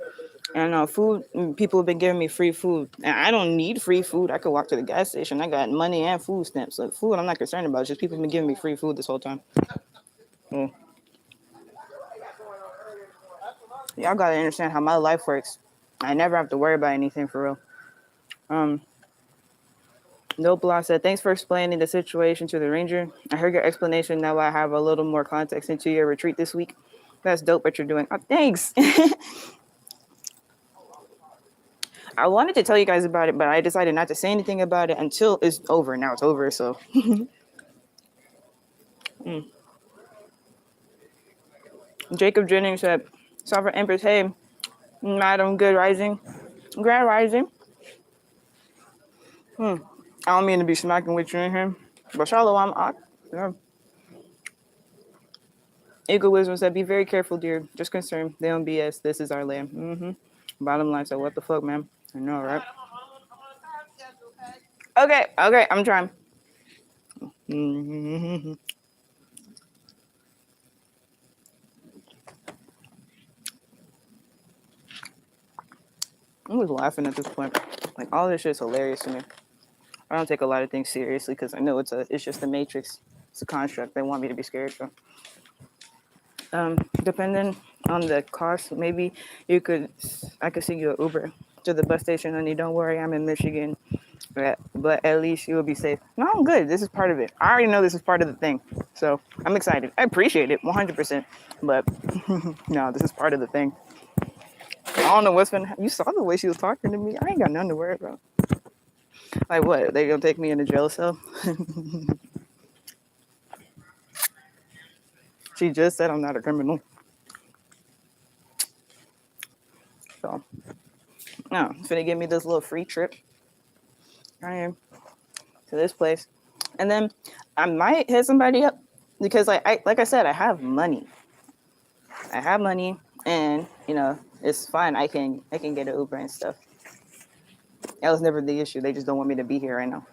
And food, people have been giving me free food. And I don't need free food. I could walk to the gas station. I got money and food stamps. So food, I'm not concerned about. It's just people have been giving me free food this whole time. So, y'all got to understand how my life works. I never have to worry about anything for real. No Blah said, thanks for explaining the situation to the ranger. I heard your explanation. Now I have a little more context into your retreat this week. That's dope what you're doing. Oh, thanks. I wanted to tell you guys about it, but I decided not to say anything about it until it's over. Now it's over, so. Jacob Jennings said, Sovereign Empress, hey, Madam Good Rising. Grand Rising. I don't mean to be smacking with you in here, but Shalom, yeah. Eagle Wisdom said, be very careful, dear. Just concerned. They don't BS. This is our land. Bottom line said, what the fuck, man? I know, right? Okay, I'm trying. I'm just laughing at this point. Like, all this shit is hilarious to me. I don't take a lot of things seriously because I know it's just a matrix. It's a construct. They want me to be scared. So, depending on the cost, maybe I could send you an Uber to the bus station, honey. Don't worry, I'm in Michigan. But at least you will be safe. No, I'm good. This is part of it. I already know this is part of the thing. So I'm excited. I appreciate it 100%. But no, this is part of the thing. I don't know what's gonna happen. You saw the way she was talking to me. I ain't got nothing to worry about. Like what? They gonna take me in a jail cell? She just said I'm not a criminal. So, no, it's gonna give me this little free trip. I am to this place. And then I might hit somebody up because like I said, I have money. And it's fine. I can get an Uber and stuff. That was never the issue. They just don't want me to be here right now.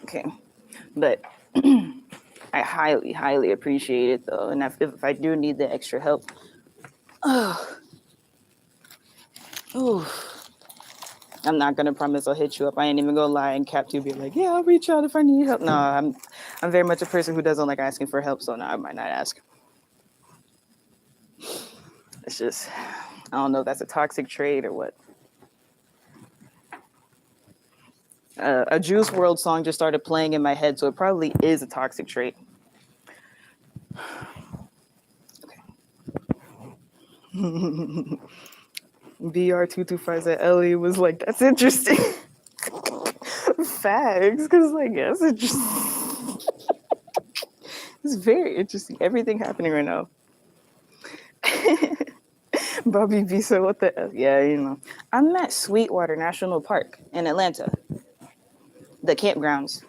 Okay, but I highly appreciate it though. And if I do need the extra help, I'm not gonna promise I'll hit you up. I ain't even gonna lie and cap to be like, yeah, I'll reach out if I need help. No, I'm very much a person who doesn't like asking for help, so no, I might not ask. It's just, I don't know if that's a toxic trait or what. A Juice World song just started playing in my head, so it probably is a toxic trait. Okay. BR225 said Ellie was like, that's interesting. Facts, because like, yeah, it's interesting. It's very interesting. Everything happening right now. Bobby B said, what the F? Yeah, I'm at Sweetwater National Park in Atlanta. The campgrounds.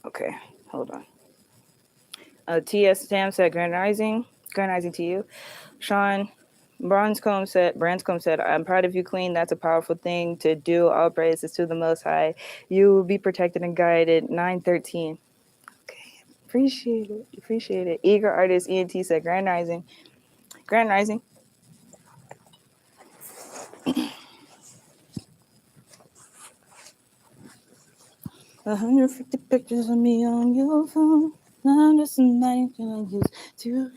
Okay, hold on. TS Sam said, Grand Rising to you. Sean Branscombe said, I'm proud of you, Queen. That's a powerful thing to do. All praises to the Most High. You will be protected and guided. 913. Okay, appreciate it. Eager Artist ENT said, Grand Rising. 150 pictures of me on your phone. I'm just somebody who used to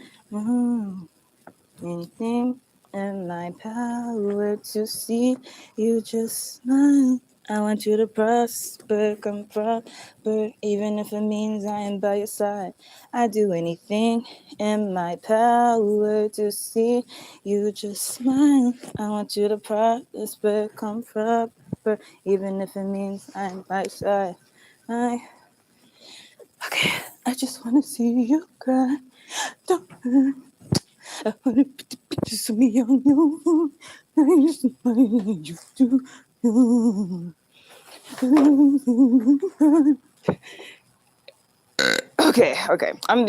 anything in my power to see you just smile. I want you to prosper, come prosper, even if it means I am by your side. I do anything in my power to see you just smile. I want you to prosper, come prosper, even if it means I am by your side. Okay, I just want to see you cry. Don't hurt. I want to put the pictures of me on your phone. I just want you to. Okay. I'm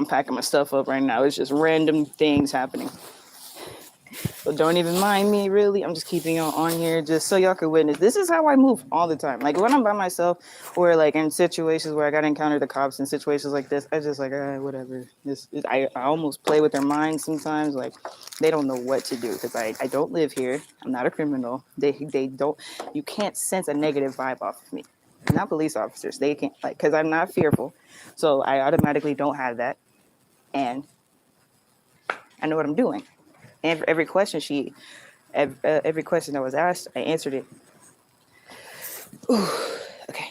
packing my stuff up right now. It's just random things happening. So don't even mind me, really. I'm just keeping y'all on here just so y'all can witness. This is how I move all the time. Like when I'm by myself or like in situations where I got to encounter the cops in situations like this, I just like, whatever. I almost play with their minds sometimes. Like they don't know what to do because I don't live here. I'm not a criminal. They don't, you can't sense a negative vibe off of me. Not police officers. They can't, like, because I'm not fearful. So I automatically don't have that. And I know what I'm doing. And every question every question that was asked, I answered it. Ooh, okay.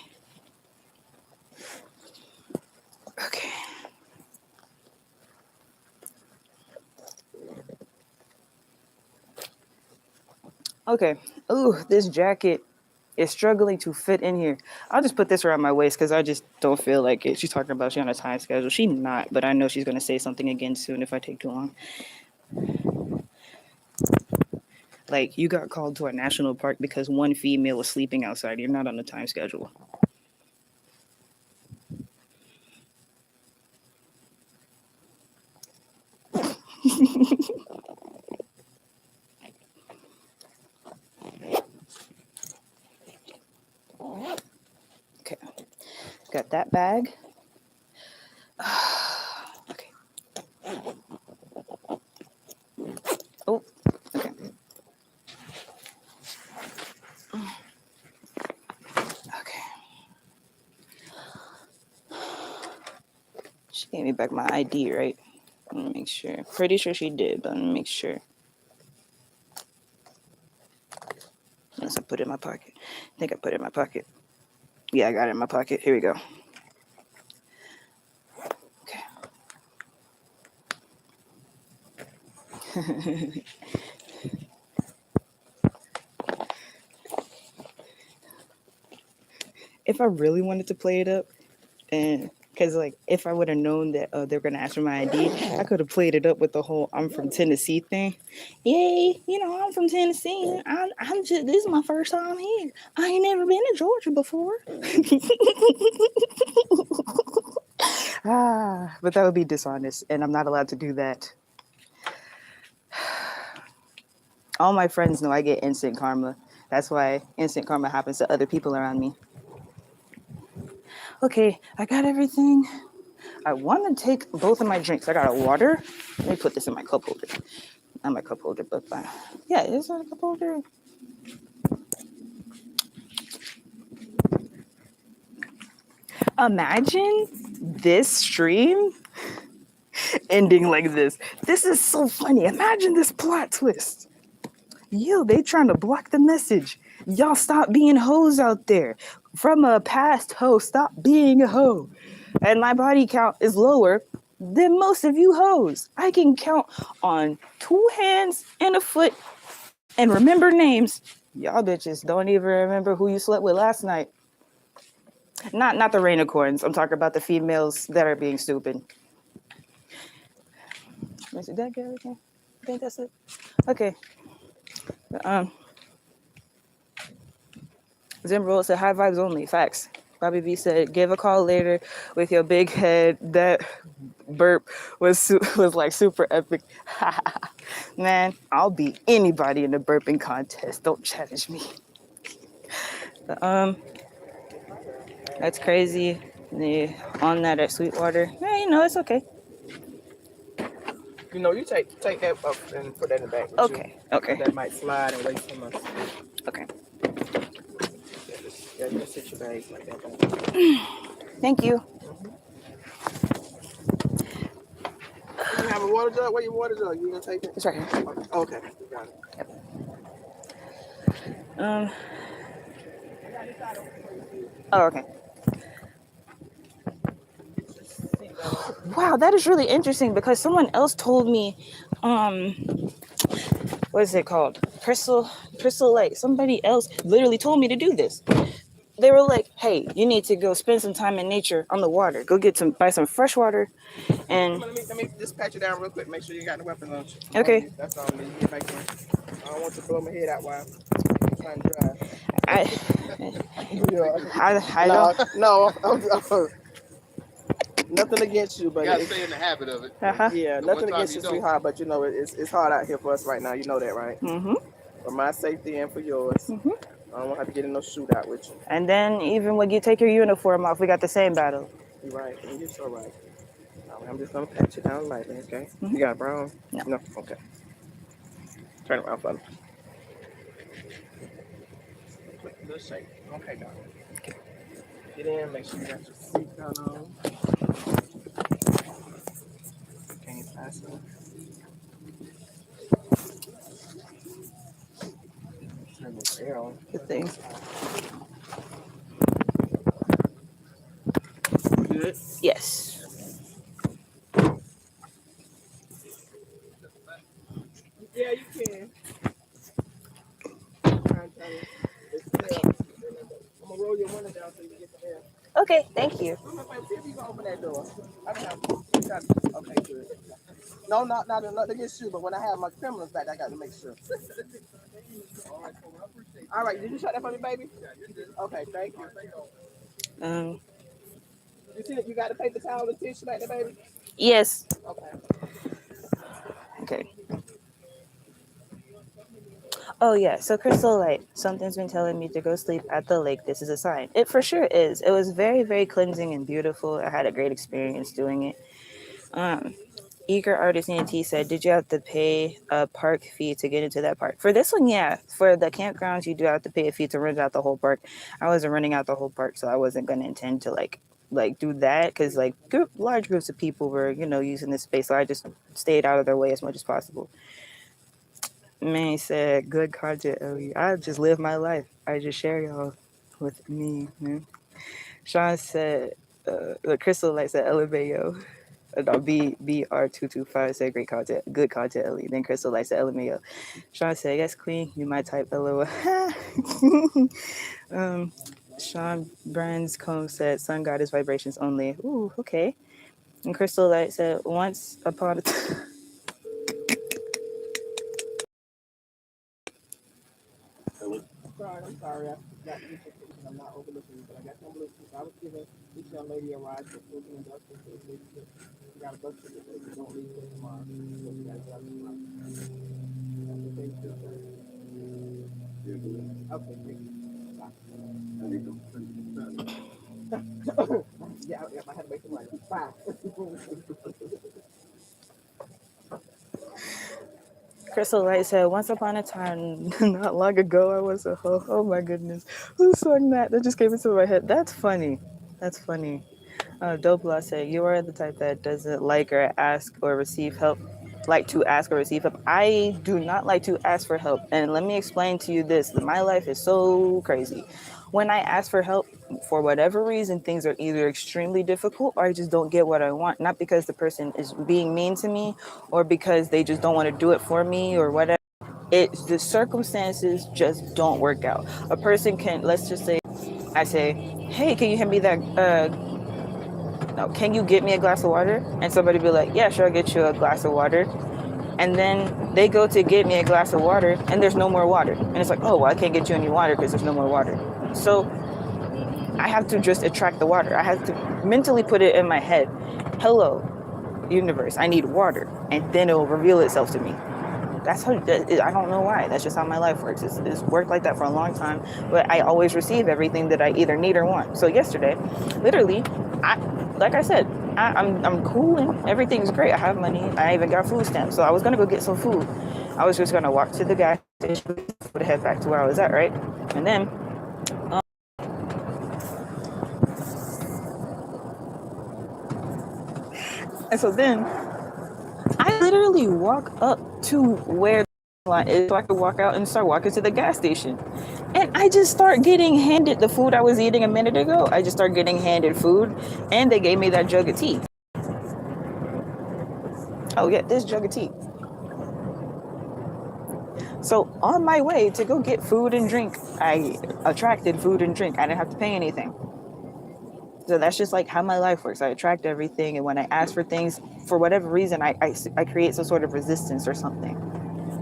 Okay. Ooh, this jacket is struggling to fit in here. I'll just put this around my waist because I just don't feel like it. She's talking about she on a time schedule. She's not, but I know she's going to say something again soon if I take too long. Like, you got called to a national park because one female was sleeping outside. You're not on a time schedule. Okay. Got that bag. Okay. Oh, okay. Okay. She gave me back my ID, right? Let me make sure. Pretty sure she did, but let me make sure. Unless I put it in my pocket. I think I put it in my pocket. Yeah, I got it in my pocket. Here we go. Okay. If I really wanted to play it up and Because, like, if I would have known that they're going to ask for my ID, I could have played it up with the whole I'm from Tennessee thing. Yay, I'm from Tennessee. I'm just, this is my first time here. I ain't never been to Georgia before. But that would be dishonest, and I'm not allowed to do that. All my friends know I get instant karma. That's why instant karma happens to other people around me. Okay, I got everything. I want to take both of my drinks. I got a water. Let me put this in my cup holder. Not my cup holder, but yeah, it's a cup holder. Imagine this stream ending like this. This is so funny. Imagine this plot twist. Yo, they trying to block the message. Y'all stop being hoes out there. From a past hoe, stop being a hoe. And my body count is lower than most of you hoes. I can count on 2 hands and a foot and remember names. Y'all bitches don't even remember who you slept with last night. Not the rainicorns. I'm talking about the females that are being stupid. Is that good? Okay. I think that's it. Okay. Zim Roll said high vibes only. Facts. Bobby V said give a call later with your big head. That burp was like super epic. Man, I'll beat anybody in the burping contest. Don't challenge me. That's crazy. On that at Sweetwater. Yeah, it's okay. You take that up and put that in the back. Okay. Okay. That might slide away from us. Okay. Yeah, just sit your bags like that. Thank you. You have a water jug? Where your water jug? You gonna take it? It's right here. Okay. Got it. Yep. Oh, okay. Wow, that is really interesting because someone else told me, what is it called? Crystal Lake. Somebody else literally told me to do this. They were like, hey, you need to go spend some time in nature on the water. Go buy some fresh water. And let me just pat you down real quick. Make sure you got the weapons on you. Okay. That's all me. I don't want you to blow my head out while I'm trying to drive. No. Nothing against you, but you gotta stay in the habit of it. Yeah, nothing against you, sweetheart, but it's hard out here for us right now. You know that, right? Mm-hmm. For my safety and for yours. Mm-hmm. I don't want to have to get in no shootout with you. And then even when you take your uniform off, we got the same battle. You're right. You're so right. I'm just gonna pat you down lightly, okay? Mm-hmm. You got it, brown? No. Okay. Turn around for me. Let's shake. Okay, darling. Get in. Make sure you got your seatbelt on. Can you pass it? Turn the air on. Good thing. Good? Yes. Yeah, you can. I'm gonna roll your window down so you can get the air. Okay, thank you. See if you can open that door. Okay, good. No, not against you, but when I have my criminals back, I got to make sure. All right, did you shut that for me, baby? Okay, thank you. You see that you got the paper towel and tissue back there, baby? Yes. Okay. Oh yeah, so Crystal Light, something's been telling me to go sleep at the lake. This is a sign. It for sure is. It was very, very cleansing and beautiful. I had a great experience doing it. Eager Artist T said, did you have to pay a park fee to get into that park? For this one, yeah. For the campgrounds, you do have to pay a fee to rent out the whole park. I wasn't renting out the whole park, so I wasn't going to intend to like do that because like large groups of people were, using this space. So I just stayed out of their way as much as possible. Man, he said, good content, Ellie. I just live my life. I just share y'all with me, man. Sean said, the Crystal Light said, LMAO. No, BR225 said, great content, good content, Ellie. Then Crystal Light said, LMAO. Sean said, yes, queen, you might type LOL. Sean Branscombe said, "Sun goddess vibrations only." Ooh, okay. And Crystal Light said, "Once upon a time." I'm sorry. I got to I'm not overlooking you, but I got some listeners. I was giving this young lady a ride to food and industrial. She got a bus ticket, so she don't leave till tomorrow. So she got to drive tomorrow. That's the thing too, sir. Okay, thank you. Bye. Yeah, I had to make the right. Bye. Crystal Light said, "Once upon a time, not long ago, I was a hoe." Oh my goodness. Who sung that? That just came into my head. That's funny. That's funny. Dobla said, "You are the type that doesn't like or ask or receive help, like to ask or receive help." I do not like to ask for help. And let me explain to you this. My life is so crazy. When I ask for help, for whatever reason, things are either extremely difficult or I just don't get what I want. Not because the person is being mean to me or because they just don't want to do it for me or whatever. It's the circumstances just don't work out. A person can, let's just say, I say, "Hey, can you hand me that no, can you get me a glass of water?" And somebody be like, "Yeah, sure, I'll get you a glass of water." And then they go to get me a glass of water and there's no more water. And it's like, "Oh, well, I can't get you any water because there's no more water." So I have to just attract the water. I have to mentally put it in my head. "Hello, universe, I need water." And then it will reveal itself to me. That's how, I don't know why. That's just how my life works. It's worked like that for a long time, but I always receive everything that I either need or want. So yesterday, literally, like I said, I'm cool and everything's great. I have money. I even got food stamps. So I was gonna go get some food. I was just gonna walk to the gas station, would head back to where I was at, right? And then, and so then I literally walk up to where the line is so I could walk out and start walking to the gas station. And I just start getting handed the food I was eating a minute ago. I just start getting handed food, and they gave me that jug of tea. Oh, yeah, this jug of tea. So on my way to go get food and drink, I attracted food and drink. I didn't have to pay anything. So that's just like how my life works. I attract everything, and when I ask for things, for whatever reason, I create some sort of resistance or something.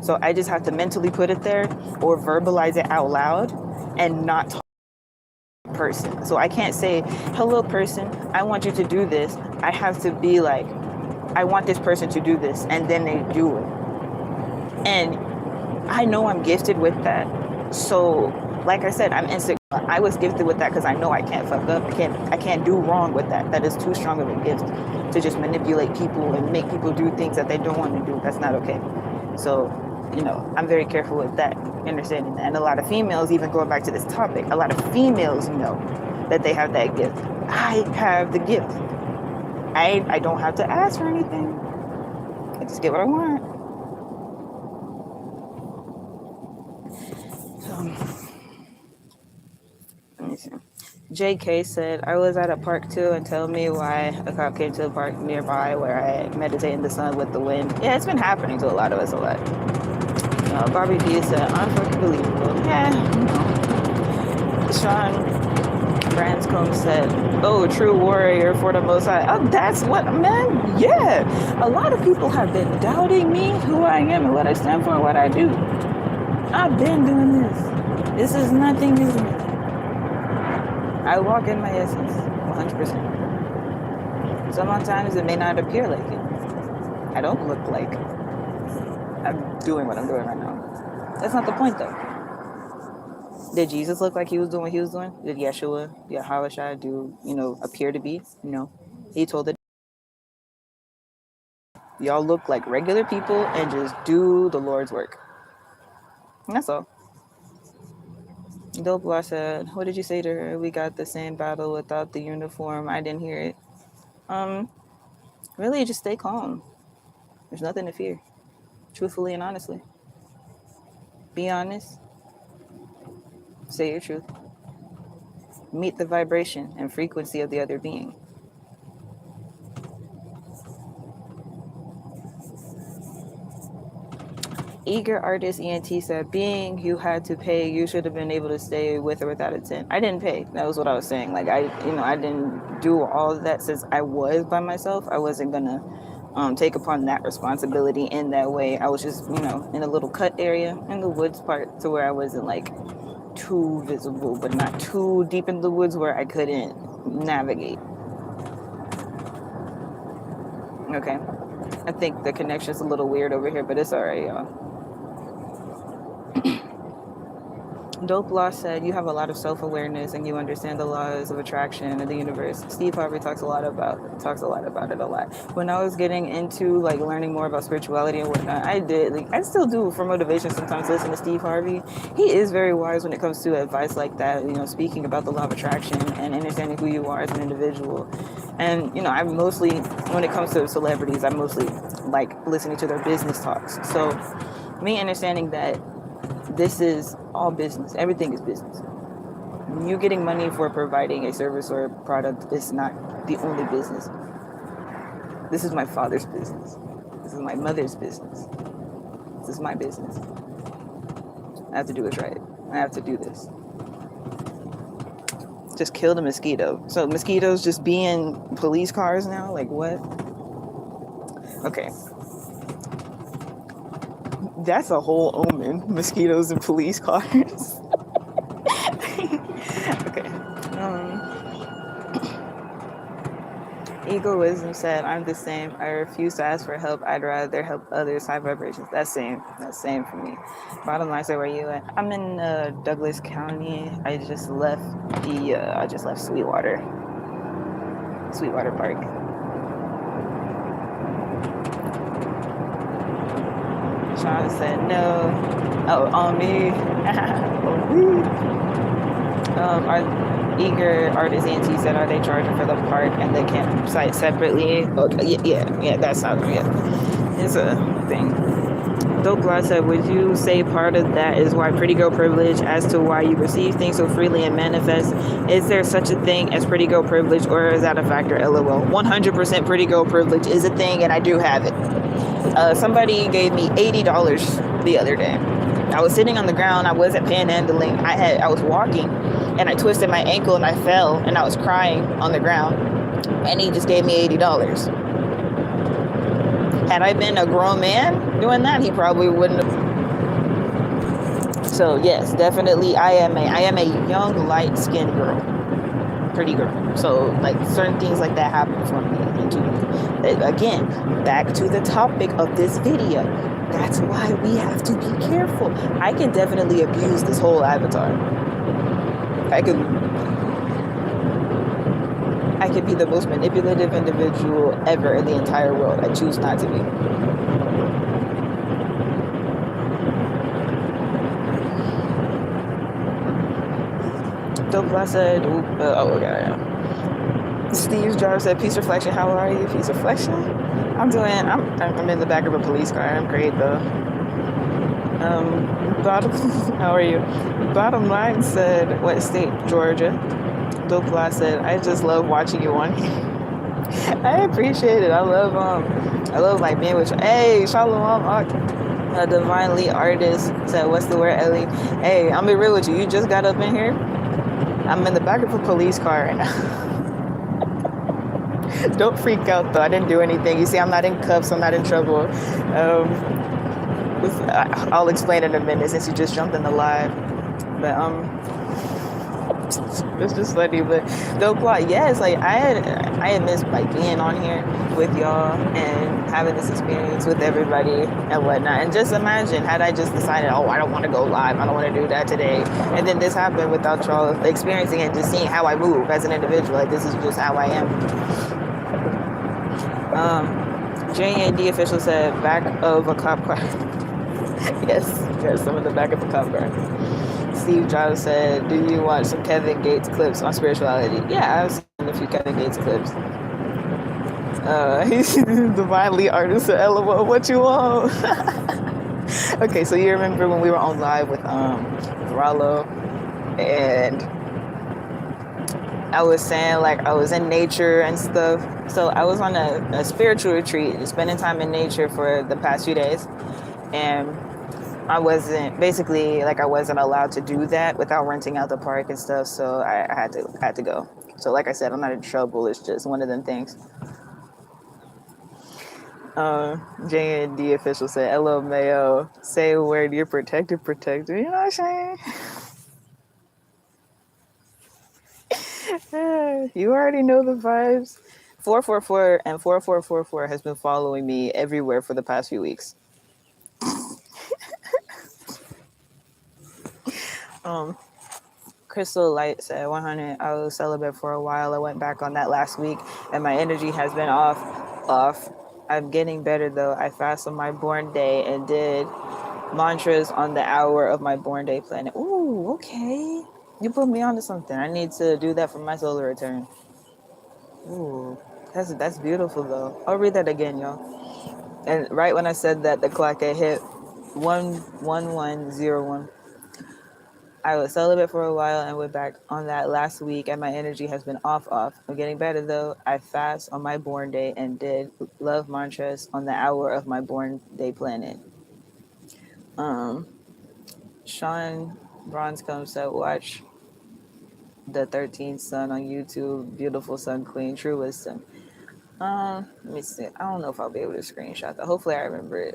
So I just have to mentally put it there or verbalize it out loud and not talk to the person. So I can't say, "Hello, person, I want you to do this." I have to be like, "I want this person to do this," and then they do it. And I know I'm gifted with that. So, like I said, I'm insecure. I was gifted with that because I know I can't fuck up. I can't do wrong with that. That is too strong of a gift to just manipulate people and make people do things that they don't want to do. That's not okay. So, I'm very careful with that, understanding that. And a lot of females, even going back to this topic, a lot of females know that they have that gift. I have the gift. I don't have to ask for anything. I just get what I want. Let me see. JK said, "I was at a park too, and tell me why a cop came to the park nearby where I meditate in the sun with the wind." Yeah, it's been happening to a lot of us a lot. Barbie D said, "Unfucking believable." Yeah, Sean Branscombe said, "Oh, true warrior for the Most High." Oh, that's what, man. Yeah, a lot of people have been doubting me, who I am, and what I stand for, what I do. I've been doing this. This is nothing new to me. I walk in my essence, 100%. Sometimes it may not appear like it. I don't look like I'm doing what I'm doing right now. That's not the point, though. Did Jesus look like he was doing what he was doing? Did Yeshua, Yahushua appear to be? No. He told it, "Y'all look like regular people and just do the Lord's work." And that's all. Dope said, "What did you say to her? We got the same battle without the uniform." I didn't hear it. Really, just stay calm. There's nothing to fear. Truthfully and honestly. Be honest. Say your truth. Meet the vibration and frequency of the other being. Eager Artist ENT said, being you had to pay, you should have been able to stay with or without a tent. I didn't pay. That was what I was saying. Like, I didn't do all of that since I was by myself. I wasn't going to take upon that responsibility in that way. I was just, in a little cut area in the woods part to where I wasn't like too visible, but not too deep in the woods where I couldn't navigate. Okay. I think the connection's a little weird over here, but it's all right, y'all. Dope Law said, you have a lot of self-awareness and you understand the laws of attraction in the universe. Steve Harvey talks a lot about it a lot. When I was getting into like learning more about spirituality and whatnot, I still do for motivation sometimes listen to Steve Harvey. He is very wise when it comes to advice like that, speaking about the law of attraction and understanding who you are as an individual. And, I'm mostly, when it comes to celebrities, I mostly like listening to their business talks. So me understanding that this is all business. Everything is business. You getting money for providing a service or a product is not the only business. This is my father's business. This is my mother's business. This is my business. I have to do it right. I have to do this. Just kill the mosquito. So mosquitoes just be in police cars now? Like what? Okay. That's a whole omen. Mosquitoes in police cars. Okay. Egoism said, I'm the same. I refuse to ask for help. I'd rather help others. High vibrations. That's same for me. Bottom line, say, where you at? I'm in Douglas County. I just left Sweetwater Park. Sean said no. Oh, on me. Our Eager Artist ENT said, are they charging for the park and the campsite separately? Okay, yeah, that sounds good. It's a thing. Dope Glass said, would you say part of that is why pretty girl privilege as to why you receive things so freely and manifest? Is there such a thing as pretty girl privilege, or is that a factor? LOL. 100% pretty girl privilege is a thing, and I do have it. Somebody gave me $80 the other day. I was sitting on the ground. I wasn't panhandling. I was walking, and I twisted my ankle, and I fell, and I was crying on the ground. And he just gave me $80. Had I been a grown man doing that, he probably wouldn't have. So yes, definitely, I am a young, light-skinned girl, pretty girl. So like certain things like that happen for me. Again, back to the topic of this video. That's why we have to be careful. I can definitely abuse this whole avatar. I could be the most manipulative individual ever in the entire world. I choose not to be. Dope Glass said, Steve Jobs said, peace reflection, how are you? Peace reflection? I'm in the back of a police car. I'm great though. How are you? Bottom line said, what state? Georgia. Dope Glass said, I just love watching you on here. I appreciate it. I love like being with you. Hey, Shalom. A divinely artist said, what's the word, Ellie? Hey, I'm be real with you. You just got up in here. I'm in the back of a police car right now. Don't freak out though. I didn't do anything. You see, I'm not in cuffs. I'm not in trouble. I'll explain in a minute since you just jumped in the live. But it's just funny. But Dope Plot, yes, like I had missed like being on here with y'all and having this experience with everybody and whatnot. And just imagine had I just decided, oh, I don't want to go live. I don't want to do that today. And then this happened without y'all experiencing it, just seeing how I move as an individual. Like this is just how I am. JAD official said, back of a cop car. yes, I'm in the back of a cop car. Steve Jobs said, do you watch some Kevin Gates clips on spirituality? Yeah, I've seen a few Kevin Gates clips. He's divinely artist at LOL, what you want? Okay, so you remember when we were on live with Rollo, and I was saying like I was in nature and stuff. So I was on a spiritual retreat, spending time in nature for the past few days. And I wasn't allowed to do that without renting out the park and stuff. So I had to go. So like I said, I'm not in trouble. It's just one of them things. JND official said, "Hello, Mayo. Say a word. You're protected. You know what I'm saying? You already know the vibes." 444 and 4444 has been following me everywhere for the past few weeks. Crystal Light said 100. I was celibate for a while. I went back on that last week, and my energy has been off. I'm getting better though. I fast on my born day and did mantras on the hour of my born day planet. Ooh, okay. You put me onto something. I need to do that for my solar return. Ooh, that's beautiful though. I'll read that again, y'all. And right when I said that, the clock had hit 11101. I was celibate for a while and went back on that last week, and my energy has been off. I'm getting better though. I fast on my born day and did love mantras on the hour of my born day planet. Sean Bronscombe said, "Watch the 13th Sun on YouTube. Beautiful Sun Queen, true wisdom." Let me see. I don't know if I'll be able to screenshot that. Hopefully, I remember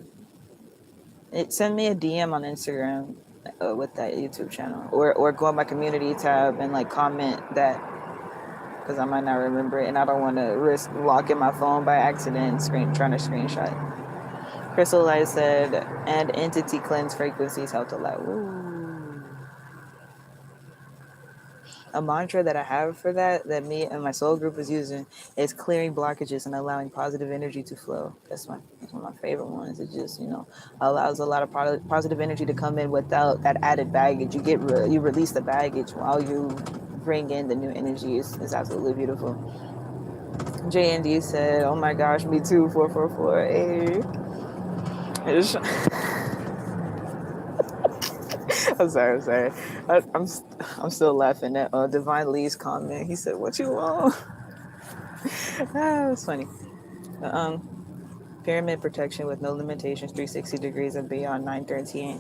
it. Send me a DM on Instagram with that YouTube channel, or go on my community tab and like comment that, because I might not remember it, and I don't want to risk locking my phone by accident trying to screenshot. Crystal Light said, "And entity cleanse frequencies helped a lot." Ooh. A mantra that I have for that me and my soul group is using is clearing blockages and allowing positive energy to flow. That's one of my favorite ones. It just, allows a lot of positive energy to come in without that added baggage. You release the baggage while you bring in the new energy. It's absolutely beautiful. JND said, "Oh my gosh, me too, 444. Hey." I'm sorry. I'm still laughing at Divine Lee's comment. He said, "What you want?" That's funny. Pyramid protection with no limitations, 360 degrees and beyond, 913.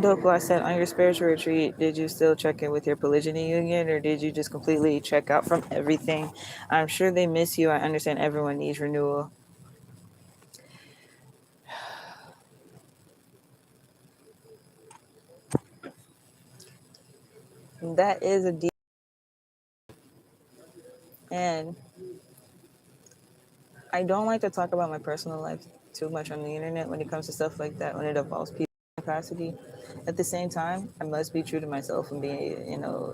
Doko, I said, on your spiritual retreat, did you still check in with your polygyny union, or did you just completely check out from everything? I'm sure they miss you. I understand everyone needs renewal. That is a deep, and I don't like to talk about my personal life too much on the internet when it comes to stuff like that, when it involves people capacity. At the same time, I must be true to myself and be,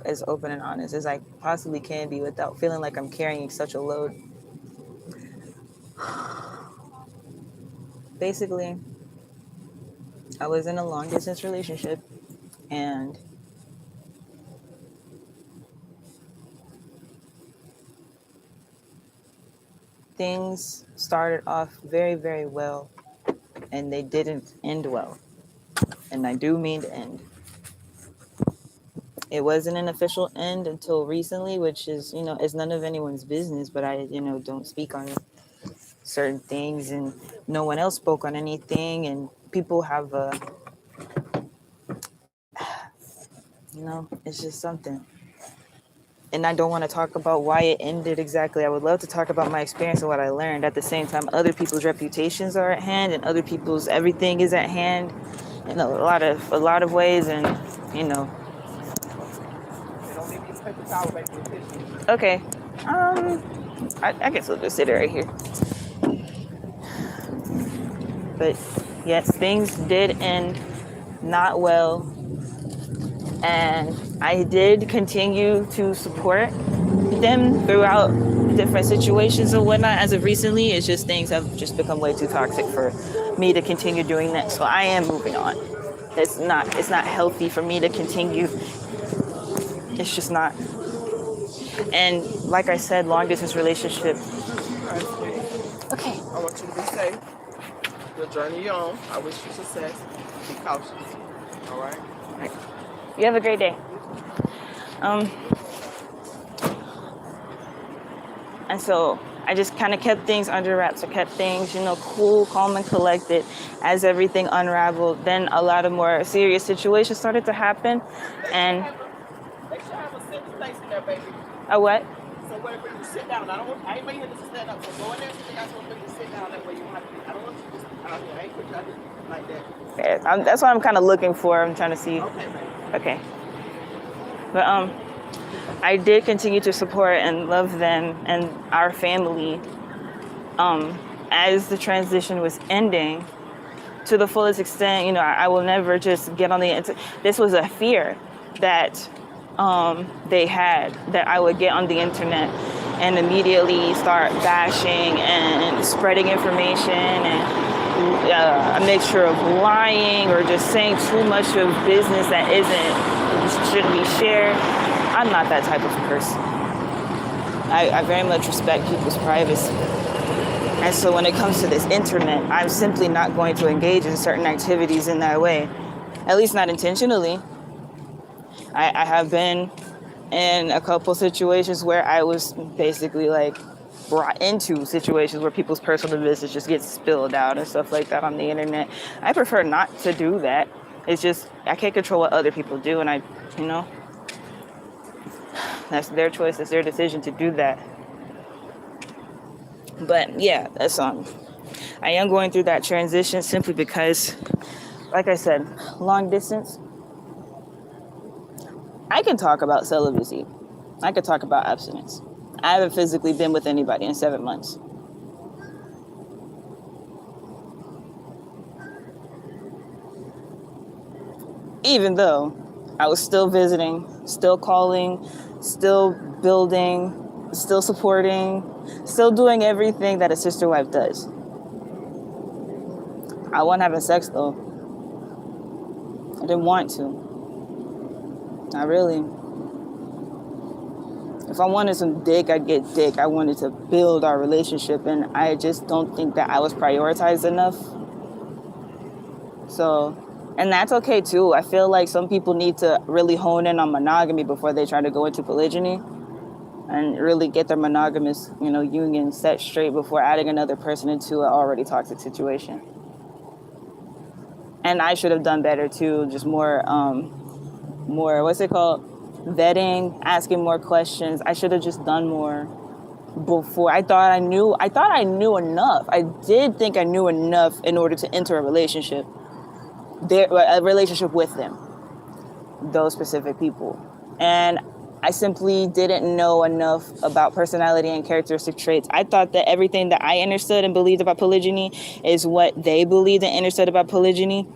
as open and honest as I possibly can be without feeling like I'm carrying such a load. Basically, I was in a long distance relationship, and things started off very, very well, and they didn't end well. And I do mean to end. It wasn't an official end until recently, which is, is none of anyone's business, but I, don't speak on certain things, and no one else spoke on anything, and people have it's just something. And I don't want to talk about why it ended exactly. I would love to talk about my experience and what I learned. At the same time, other people's reputations are at hand, and other people's everything is at hand in a lot of ways, and Okay. I guess we'll just sit right here. But yes, things did end not well, and I did continue to support them throughout different situations and whatnot. As of recently, it's just things have just become way too toxic for me to continue doing that. So I am moving on. It's not healthy for me to continue. It's just not. And like I said, long distance relationship. Okay. I want you to be safe. Your journey you're on. I wish you success. Be cautious. All right? You have a great day. And so I just kind of kept things under wraps. I kept things, cool, calm, and collected. As everything unraveled, then a lot of more serious situations started to happen. And they should have a sit place in there, baby. A what? So wherever you sit down, I ain't waiting to stand up. So go in there, I just want you to sit down. That way you don't have to. I don't want you to just out here. I ain't put you out here like that. Yeah, that's what I'm kind of looking for. I'm trying to see. Okay, baby. Okay. But I did continue to support and love them and our family as the transition was ending to the fullest extent. I will never just get on the internet. This was a fear that they had, that I would get on the internet and immediately start bashing and spreading information and a mixture of lying or just saying too much of business that shouldn't be shared. I'm not that type of person. I very much respect people's privacy. And so when it comes to this internet, I'm simply not going to engage in certain activities in that way. At least not intentionally. I have been in a couple situations where I was basically like brought into situations where people's personal business just gets spilled out and stuff like that on the internet. I prefer not to do that. It's just, I can't control what other people do, and that's their choice, that's their decision to do that. But yeah, that's I am going through that transition simply because, like I said, long distance. I can talk about celibacy. I could talk about abstinence. I haven't physically been with anybody in 7 months. Even though I was still visiting, still calling, still building, still supporting, still doing everything that a sister wife does. I wasn't having sex though. I didn't want to. Not really. If I wanted some dick, I'd get dick. I wanted to build our relationship, and I just don't think that I was prioritized enough. So, and that's okay too. I feel like some people need to really hone in on monogamy before they try to go into polygyny, and really get their monogamous, union set straight before adding another person into an already toxic situation. And I should have done better too, just more, what's it called? Vetting, asking more questions. I should have just done more before. I thought I knew enough. I did think I knew enough in order to enter a relationship. A relationship with them, those specific people. And I simply didn't know enough about personality and characteristic traits. I thought that everything that I understood and believed about polygyny is what they believed and understood about polygyny.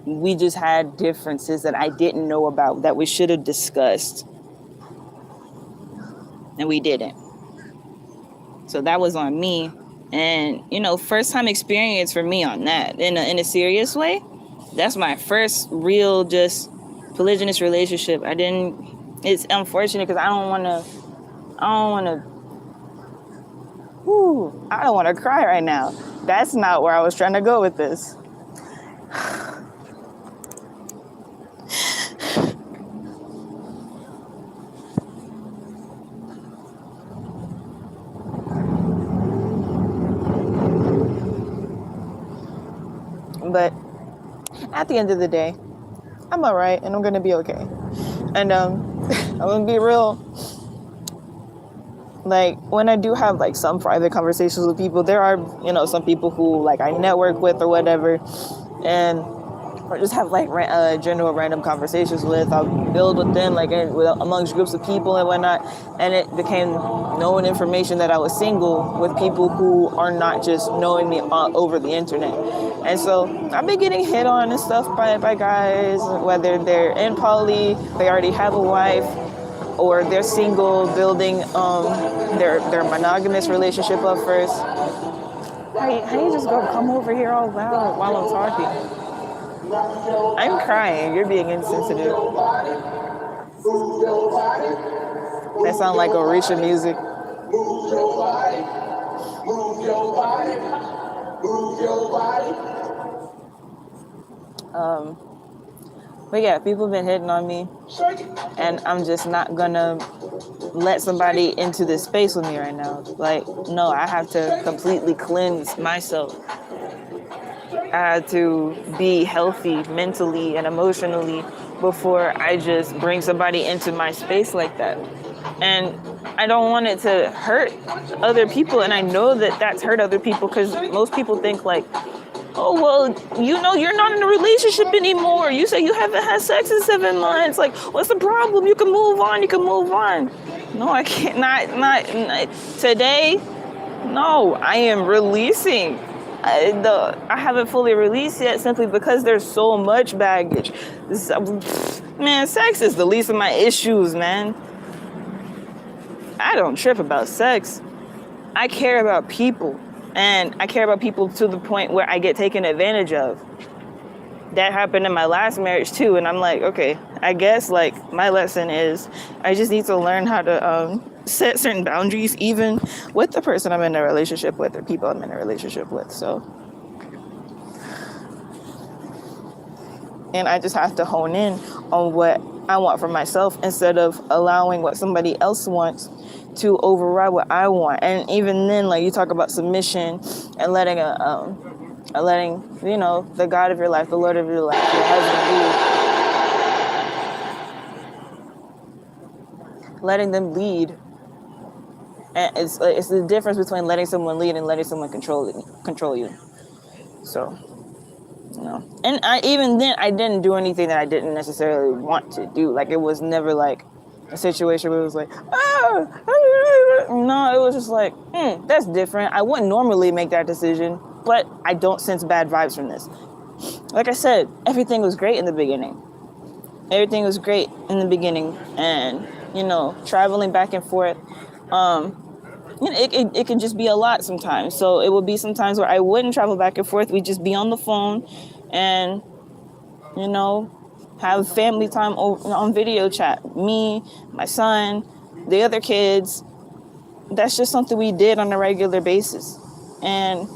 We just had differences that I didn't know about that we should have discussed. And we didn't. So that was on me. And, first time experience for me on that in a serious way. That's my first real just polygynous relationship. It's unfortunate because I don't want to cry right now. That's not where I was trying to go with this. But at the end of the day, I'm all right, and I'm going to be okay. And I'm going to be real. Like, when I do have, some private conversations with people, there are, some people who, I network with or whatever, or just have, general random conversations with. I'll build with them, amongst groups of people and whatnot. And it became known information that I was single with people who are not just knowing me over the internet. And so I've been getting hit on and stuff by guys, whether they're in poly, they already have a wife, or they're single, building their monogamous relationship up first. How you just go come over here all loud while I'm talking? I'm crying. You're being insensitive. That sounds like Orisha music. Move your body. Move your body. Move your body. But yeah, people have been hitting on me, and I'm just not gonna let somebody into this space with me right now. Like, no, I have to completely cleanse myself. I had to be healthy mentally and emotionally before I just bring somebody into my space like that. And I don't want it to hurt other people. And I know that that's hurt other people because most people think like, oh, well, you know, you're not in a relationship anymore. You say you haven't had sex in 7 months. Like, what's the problem? You can move on. You can move on. No, I can't. Not today. No, I am releasing. I haven't fully released yet simply because there's so much baggage. Man, sex is the least of my issues, man. I don't trip about sex. I care about people. And I care about people to the point where I get taken advantage of. That happened in my last marriage too. And I'm like, okay, I guess like my lesson is I just need to learn how to set certain boundaries even with the person I'm in a relationship with or people I'm in a relationship with. So, and I just have to hone in on what I want for myself instead of allowing what somebody else wants to override what I want. And even then, like you talk about submission and letting you know, the God of your life, the Lord of your life, your husband lead, letting them lead. And it's the difference between letting someone lead and letting someone control you. So, you know, and even then I didn't do anything that I didn't necessarily want to do. Like it was never like a situation where it was like, no, it was just like, that's different. I wouldn't normally make that decision, but I don't sense bad vibes from this. Like I said, everything was great in the beginning. Everything was great in the beginning, and you know, traveling back and forth, you know, it can just be a lot sometimes. So it would be sometimes where I wouldn't travel back and forth. We'd just be on the phone, and you know, have family time on video chat. Me, my son, the other kids. That's just something we did on a regular basis. And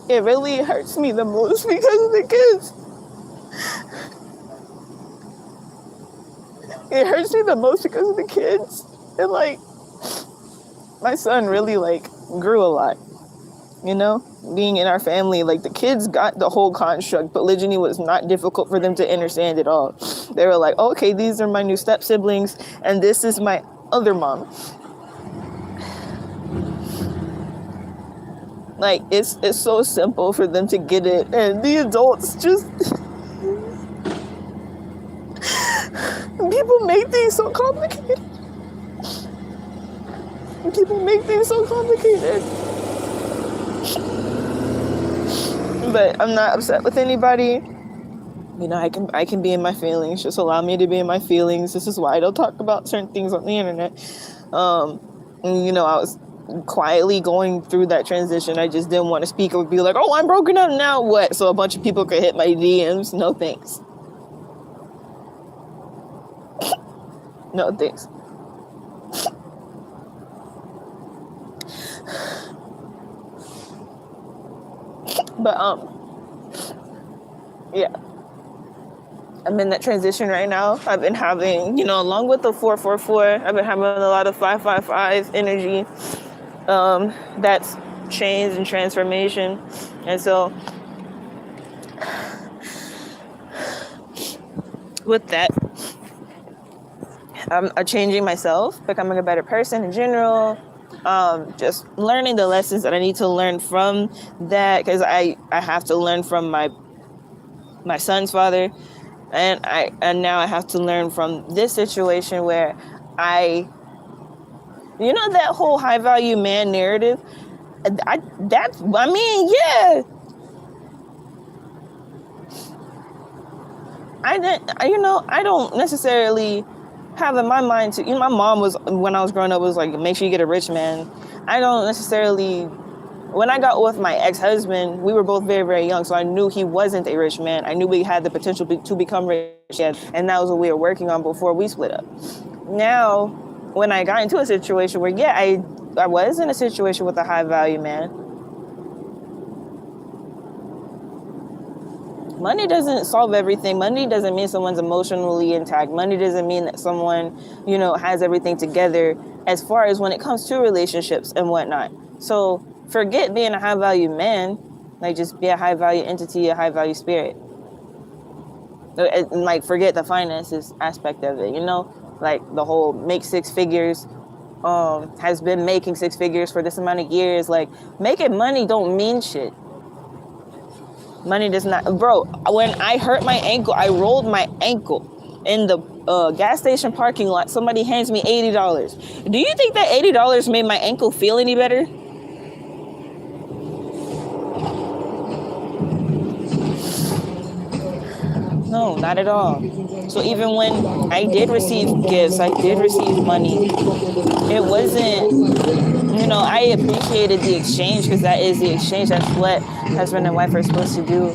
it really hurts me the most because of the kids. It hurts me the most because of the kids. And like, my son really like grew a lot. You know, being in our family, like the kids got the whole construct. Polygyny was not difficult for them to understand at all. They were like, okay, these are my new step siblings, and this is my other mom. Like it's so simple for them to get it, and the adults just people make things so complicated. People make things so complicated. But I'm not upset with anybody. You know, I can be in my feelings. Just allow me to be in my feelings. This is why I don't talk about certain things on the internet. And, you know, I was quietly going through that transition. I just didn't want to speak. I would be like, oh, I'm broken up, now what? So a bunch of people could hit my DMs. No thanks. No thanks. But yeah, I'm in that transition right now. I've been having, you know, along with the 444, I've been having a lot of 555 energy. That's change and transformation. And so with that, I'm changing myself, becoming a better person in general. Just learning the lessons that I need to learn from that, because I have to learn from my son's father, and now I have to learn from this situation where you know, that whole high value man narrative. Yeah. I don't necessarily have in my mind to, you know, my mom was, when I was growing up, was like, make sure you get a rich man. I don't necessarily, when I got with my ex-husband, we were both very, very young, so I knew he wasn't a rich man. I knew we had the potential to become rich, and that was what we were working on before we split up. Now, when I got into a situation where, yeah, I was in a situation with a high value man, money doesn't solve everything. Money doesn't mean someone's emotionally intact. Money doesn't mean that someone, has everything together as far as when it comes to relationships and whatnot. So forget being a high value man, like just be a high value entity, a high value spirit. And like forget the finances aspect of it, like the whole make six figures, has been making six figures for this amount of years. Like making money don't mean shit. Money does not, bro. When I hurt my ankle, I rolled my ankle in the gas station parking lot. Somebody hands me $80. Do you think that $80 made my ankle feel any better? No, not at all. So even when I did receive gifts, I did receive money, it wasn't, I appreciated the exchange because that is the exchange. That's what husband and wife are supposed to do.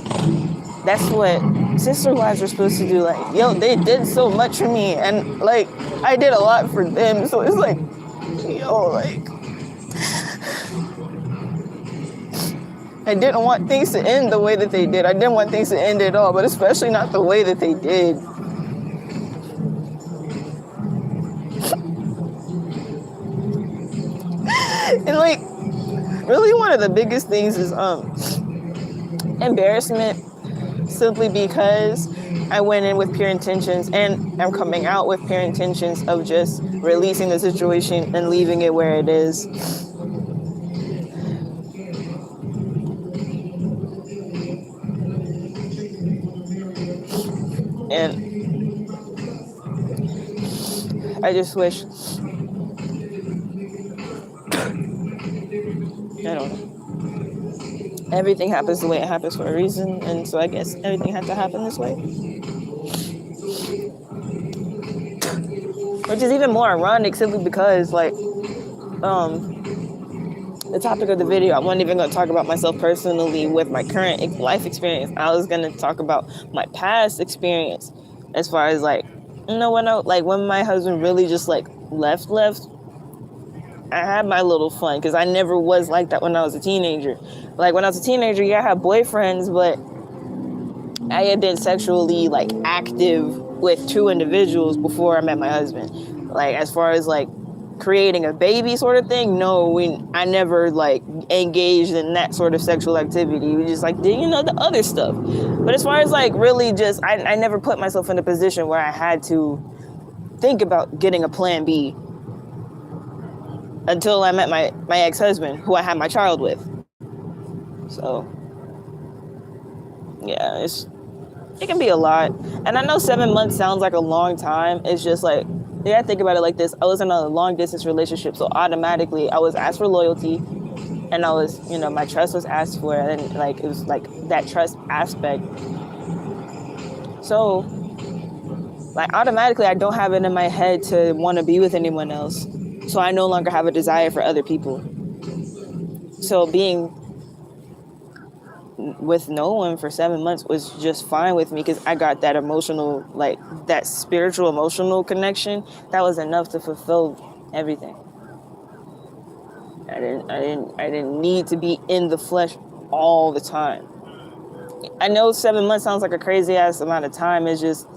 That's what sister wives are supposed to do. Like, yo, they did so much for me, and like I did a lot for them. So it's like, yo, like I didn't want things to end the way that they did. I didn't want things to end at all, but especially not the way that they did. And like, really one of the biggest things is embarrassment, simply because I went in with pure intentions, and I'm coming out with pure intentions of just releasing the situation and leaving it where it is. And I just wish, I don't know. Everything happens the way it happens for a reason, and so I guess everything had to happen this way. Which is even more ironic, simply because, like, the topic of the video, I wasn't even going to talk about myself personally with my current life experience. I was going to talk about my past experience, as far as like, when my husband really just like left, I had my little fun, because I never was like that when I was a teenager. Like when I was a teenager, yeah, I had boyfriends, but I had been sexually like active with two individuals before I met my husband. Like as far as like creating a baby sort of thing, no, I never like engaged in that sort of sexual activity. We just like did, the other stuff. But as far as like really just, I never put myself in a position where I had to think about getting a plan B until I met my ex-husband, who I had my child with. So yeah, it can be a lot. And I know 7 months sounds like a long time. It's just like, I think about it like this. I was in a long distance relationship, so automatically I was asked for loyalty, and I was, my trust was asked for, and like it was like that trust aspect. So like automatically I don't have it in my head to want to be with anyone else. So I no longer have a desire for other people. So being with no one for 7 months was just fine with me, because I got that emotional, like that spiritual emotional connection. That was enough to fulfill everything. I didn't need to be in the flesh all the time. I know 7 months sounds like a crazy ass amount of time. It's just,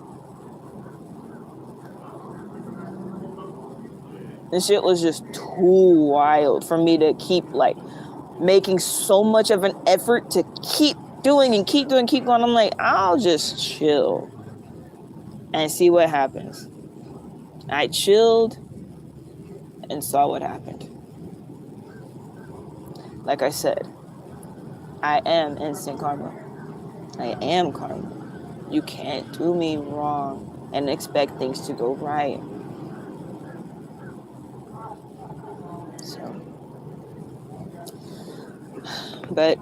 this shit was just too wild for me to keep like making so much of an effort to keep doing and keep going. I'm like, I'll just chill and see what happens. I chilled and saw what happened. Like I said, I am instant karma. I am karma. You can't do me wrong and expect things to go right. So, but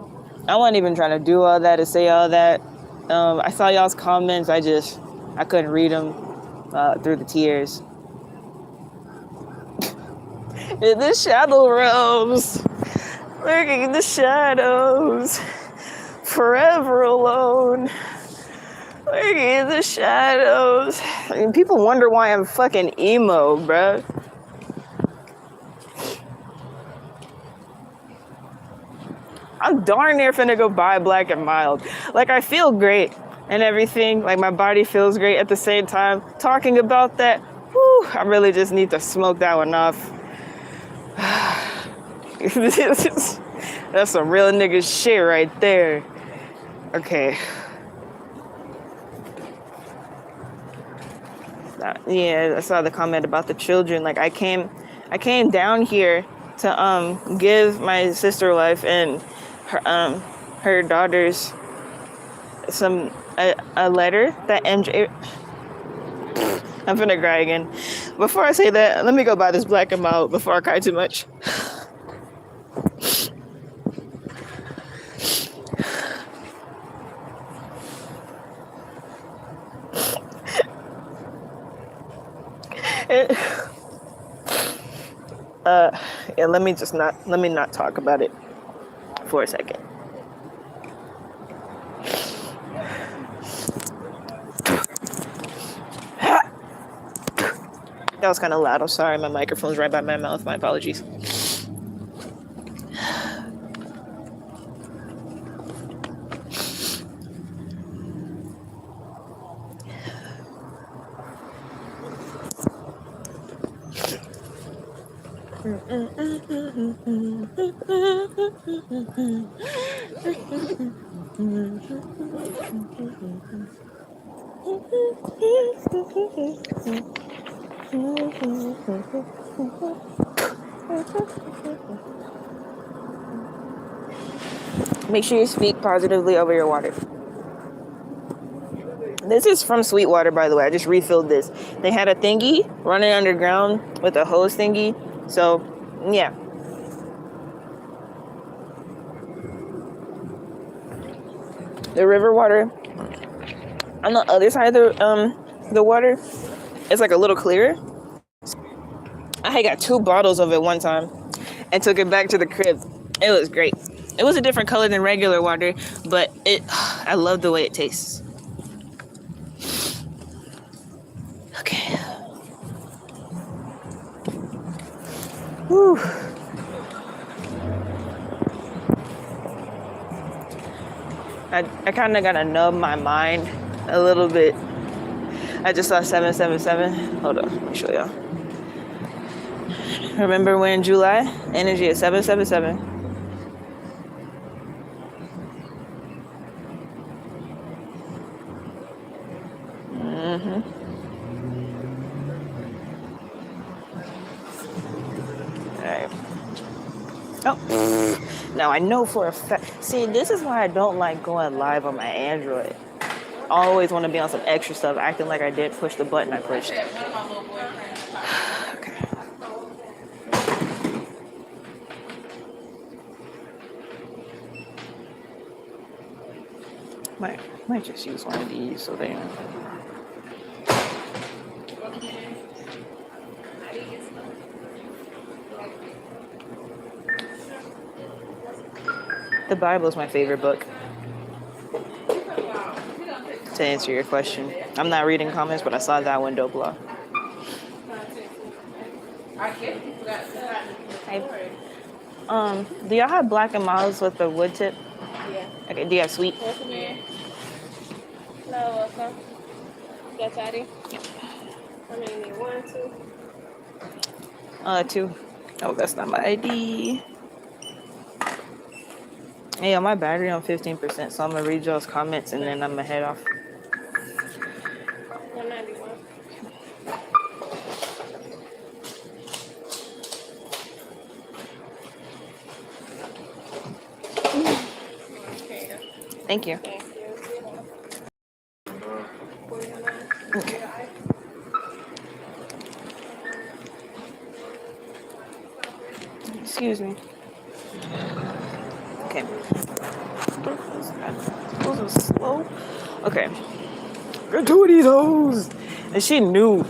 I wasn't even trying to do all that to say all that. I saw y'all's comments. I couldn't read them through the tears. In the shadow realms, lurking in the shadows, forever alone, lurking in the shadows. And people wonder why I'm fucking emo, bruh. I'm darn near finna go buy Black and Mild. Like, I feel great. and everything. Like my body feels great at the same time. Talking about that, whew, I really just need to smoke that one off. That's some real nigga shit right there. Okay. Yeah, I saw the comment about the children. Like I came down here to give my sister wife and her daughters a letter that MJ. I'm finna cry again. Before I say that, let me go buy this Black and Mild before I cry too much. Yeah, let me not talk about it for a second. That was kind of loud. I'm sorry. My microphone's right by my mouth. My apologies. Make sure you speak positively over your water. This is from Sweetwater, by the way. I just refilled this. They had a thingy running underground with a hose thingy. So, yeah. The river water on the other side of the water, it's like a little clearer. I had got 2 bottles of it one time and took it back to the crib. It was great. It was a different color than regular water, but I love the way it tastes. Okay. Whew. I kind of got to numb my mind a little bit. I just saw 777. Hold on, let me show y'all. Remember when July? Energy at 777. Alright. Oh. Now I know for a fact. See, this is why I don't like going live on my Android. I always want to be on some extra stuff, acting like I didn't push the button I pushed. Okay. Might just use one of these so they know. The Bible is my favorite book. To answer your question, I'm not reading comments, but I saw that window blow. Do y'all have Black and Milds with the wood tip? Yeah. Okay. Do you have sweet? Yeah. No, okay. Got Toddy? Yeah. I mean, need 1, 2. 2. Oh, that's not my ID. Hey, my battery on 15%, so I'm gonna read y'all's comments and then I'm gonna head off. 191. Thank you. Thank you. Okay. Excuse me. Okay. Those are slow. Okay. Gratuities hoes. And she knew.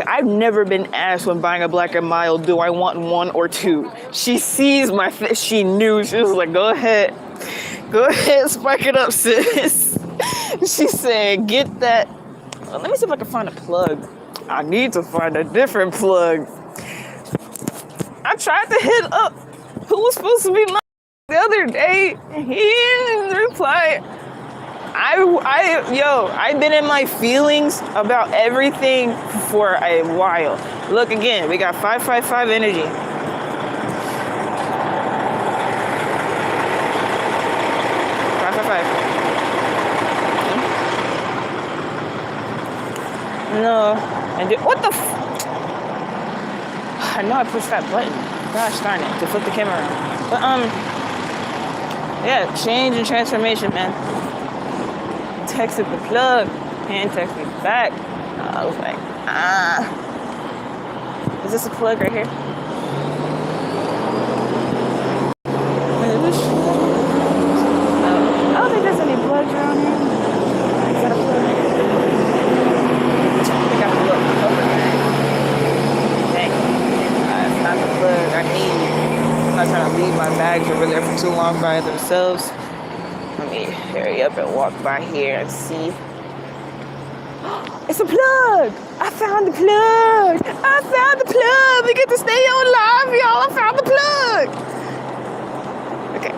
I've never been asked when buying a Black and Mild, do I want 1 or 2? She sees my face. She knew. She was like, go ahead, spark it up, sis. She said, get that. Well, let me see if I can find a plug. I need to find a different plug. I tried to hit up who was supposed to be my the other day. He didn't reply. I've been in my feelings about everything for a while. Look again, we got 555 energy. No, what the I know I pushed that button. Gosh darn it, to flip the camera around. But yeah, change and transformation, man. Texted the plug, and text me back. I was like, is this a plug right here? I don't think there's any plugs around here. Is that a plug? I think I have to look. Dang. That's not the plug I need. I'm not trying to leave my bags over there for too long by themselves. Let me hurry up and walk by here and see. It's a plug! I found the plug! I found the plug! We get to stay on live, y'all! I found the plug! Okay.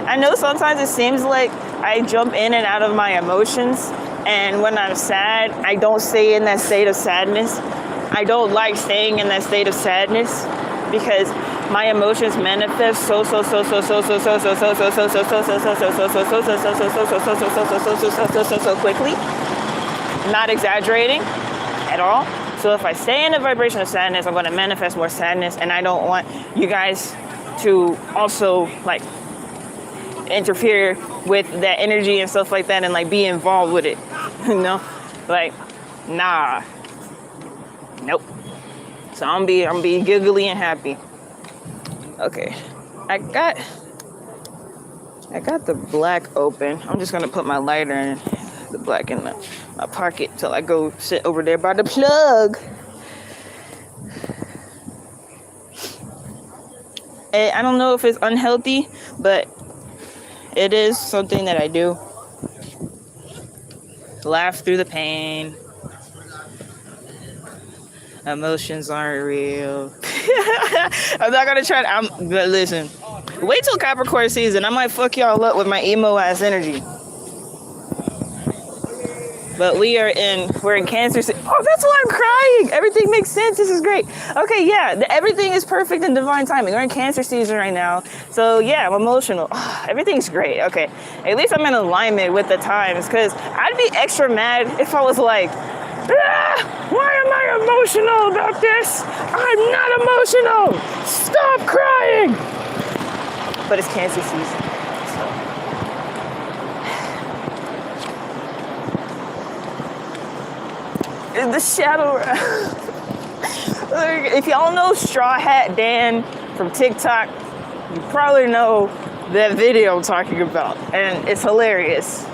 I know sometimes it seems like I jump in and out of my emotions, and when I'm sad, I don't stay in that state of sadness. I don't like staying in that state of sadness because my emotions manifest so quickly. Not exaggerating at all. So if I stay in a vibration of sadness, I'm going to manifest more sadness, and I don't want you guys to also like interfere with that energy and stuff like that and like be involved with it. You know? Like, nah. Nope. So I'm be giggly and happy. Okay, I got the black open. I'm just gonna put my lighter in the black in my pocket till I go sit over there by the plug. And I don't know if it's unhealthy, but it is something that I do. Laugh through the pain. Emotions aren't real. I'm not gonna try to, but listen, wait till Capricorn season. I might fuck y'all up with my emo ass energy. But we're in Cancer season. Oh, that's why I'm crying. Everything makes sense. This is great. Okay, yeah, everything is perfect in divine timing. We're in Cancer season right now. So yeah, I'm emotional. Oh, everything's great. Okay, at least I'm in alignment with the times, because I'd be extra mad if I was like, why am I emotional about this? I'm not emotional. Stop crying. But it's Cancer season. So. In the shadow. If y'all know Straw Hat Dan from TikTok, you probably know that video I'm talking about. And it's hilarious.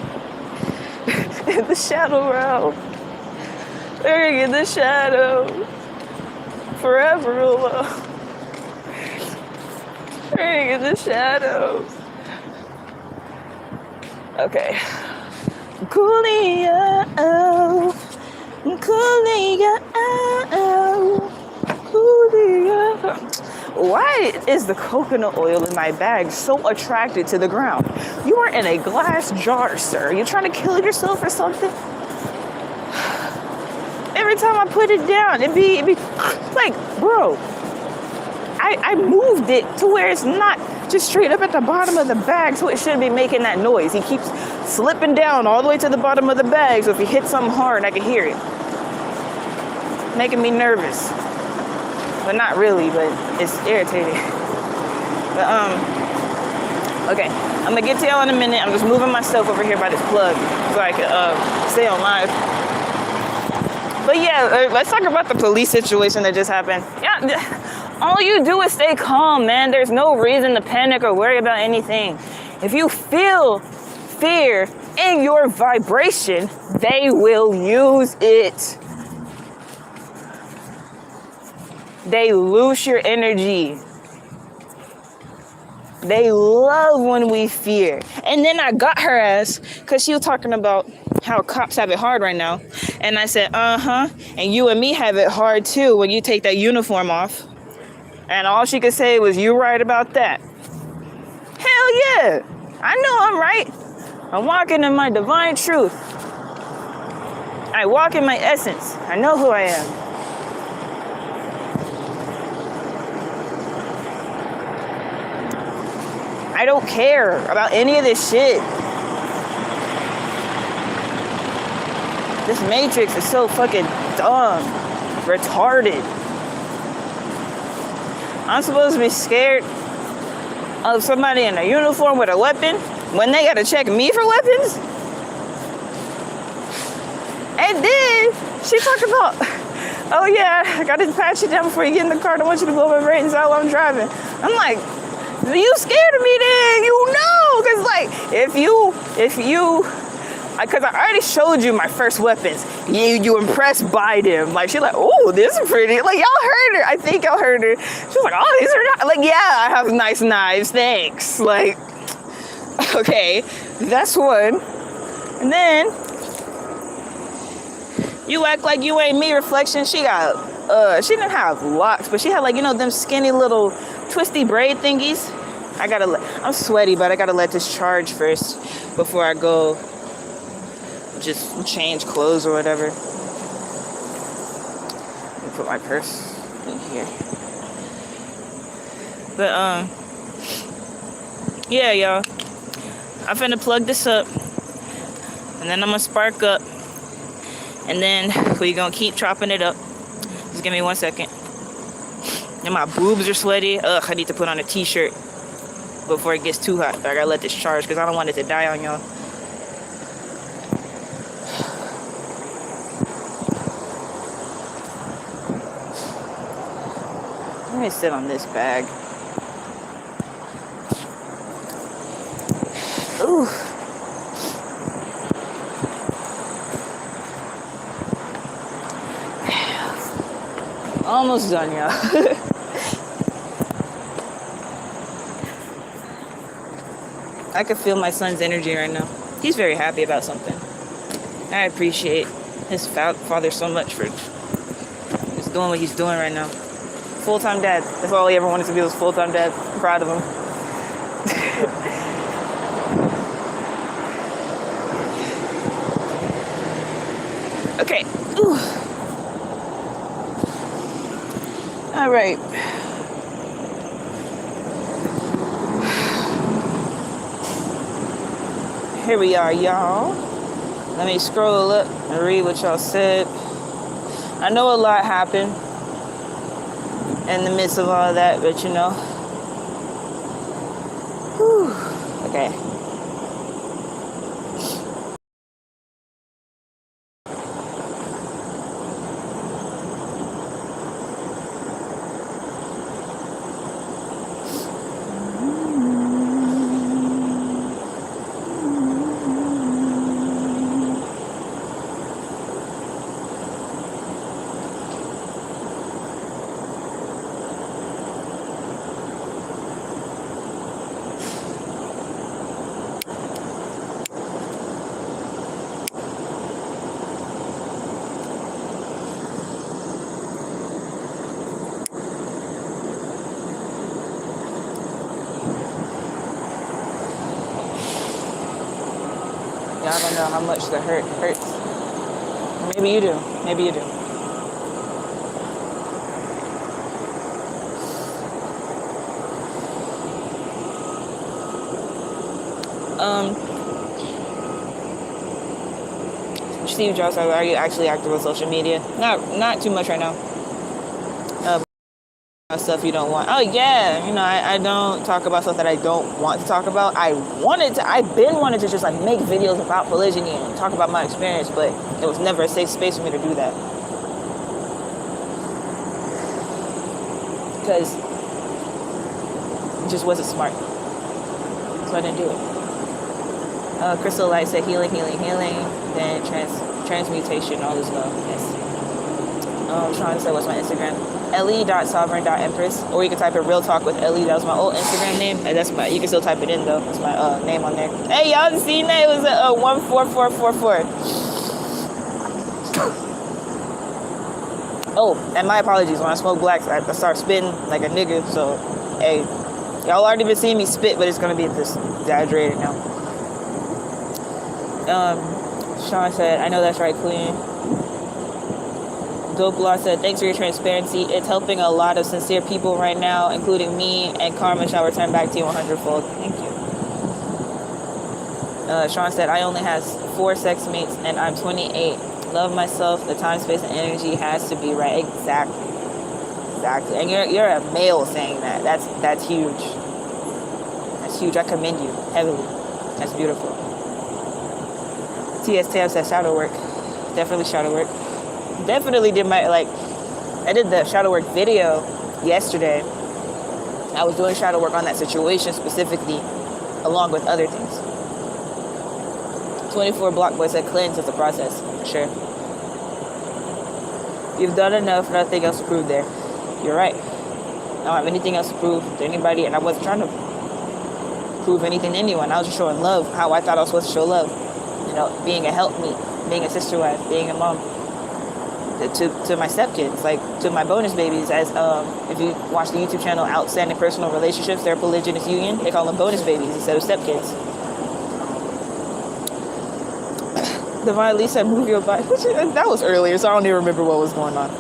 In the shadow realm. Living in the shadow, forever alone. Living in the shadow. Okay. Coolio, coolio, coolio. Why is the coconut oil in my bag so attracted to the ground? You are in a glass jar, sir. You trying to kill yourself or something? Every time I put it down, it be like, bro, I moved it to where it's not just straight up at the bottom of the bag, so it shouldn't be making that noise. He keeps slipping down all the way to the bottom of the bag, so if he hits something hard, I can hear it. Making me nervous. But not really, but it's irritating. But, okay, I'm gonna get to y'all in a minute. I'm just moving myself over here by this plug so I can stay on live. But yeah, let's talk about the police situation that just happened. Yeah, all you do is stay calm, man. There's no reason to panic or worry about anything. If you feel fear in your vibration, they will use it. They loose your energy. They love when we fear. And then I got her ass because she was talking about how cops have it hard right now. And I said, and you and me have it hard too when you take that uniform off. And all she could say was, you right about that. Hell yeah. I know I'm right. I'm walking in my divine truth. I walk in my essence. I know who I am. I don't care about any of this shit. This matrix is so fucking dumb. Retarded. I'm supposed to be scared of somebody in a uniform with a weapon when they gotta check me for weapons? And then she talked about, oh yeah, I gotta pat you down before you get in the car. I don't want you to blow my brains out while I'm driving. I'm like, you scared of me then, you know, cause like, if you, because I already showed you my first weapons. You impressed by them. Like, she's like, oh, this is pretty. Like, y'all heard her. I think y'all heard her. She's like, oh, these are not. Like, yeah, I have nice knives. Thanks. Like, okay, that's one. And then, you act like you ain't me reflection. She didn't have locks, but she had like, you know, them skinny little twisty braid thingies. I'm sweaty, but I gotta let this charge first before I go just change clothes or whatever. Let me put my purse in here. But yeah, y'all, I'm finna plug this up and then I'm gonna spark up and then we gonna keep chopping it up. Just give me 1 second. And my boobs are sweaty. Ugh, I need to put on a t-shirt before it gets too hot. But I gotta let this charge because I don't want it to die on y'all. Let me sit on this bag. Ooh. Almost done, y'all. I can feel my son's energy right now. He's very happy about something. I appreciate his father so much for just doing what he's doing right now. Full-time dad. That's all he ever wanted to be, was full-time dad. I'm proud of him. Okay. Ooh. All right. Here we are, y'all. Let me scroll up and read what y'all said. I know a lot happened in the midst of all of that, but you know. Whew. Okay. Y'all don't know how much the hurt hurts. Maybe you do. Maybe you do. Steve Jobs, are you actually active on social media? Not too much right now. Stuff you don't want. Oh yeah, you know, I don't talk about stuff that I don't want to talk about. I've been wanted to just like make videos about polygyny and talk about my experience, but it was never a safe space for me to do that. Because it just wasn't smart. So I didn't do it. Crystal Light said healing, then transmutation, all is well. Yes. I'm trying to say what's my Instagram. le.sovereign.empress, or you can type in real talk with Le. That was my old Instagram name, and you can still type it in though. That's my name on there. Hey, y'all seen that? It was 14444. Oh, and my apologies. When I smoke blacks, I start spitting like a nigga. So, hey, Y'all already been seeing me spit, but it's gonna be this exaggerated now. Sean said, I know that's right, Queen. Dope Law said, thanks for your transparency. It's helping a lot of sincere people right now, including me, and karma shall return back to you 100-fold. Thank you. Sean said, I only have 4 sex mates and I'm 28. Love myself. The time, space, and energy has to be right. Exactly. Exactly. And you're a male saying that. That's huge. That's huge. I commend you heavily. That's beautiful. TS Tab said shadow work. Definitely shadow work. Definitely did I did the shadow work video yesterday. I was doing shadow work on that situation specifically, along with other things. 24 Block Boy said cleanse is the process. Sure. You've done enough, nothing else to prove there. You're right. I don't have anything else to prove to anybody, and I wasn't trying to prove anything to anyone. I was just showing love, how I thought I was supposed to show love. You know, being a helpmeet, being a sister wife, being a mom. To my stepkids, like to my bonus babies, as if you watch the YouTube channel Outstanding Personal Relationships, their polygynous union, they call them bonus babies instead of stepkids. Divine Lee said, move your body. That was earlier, so I don't even remember what was going on.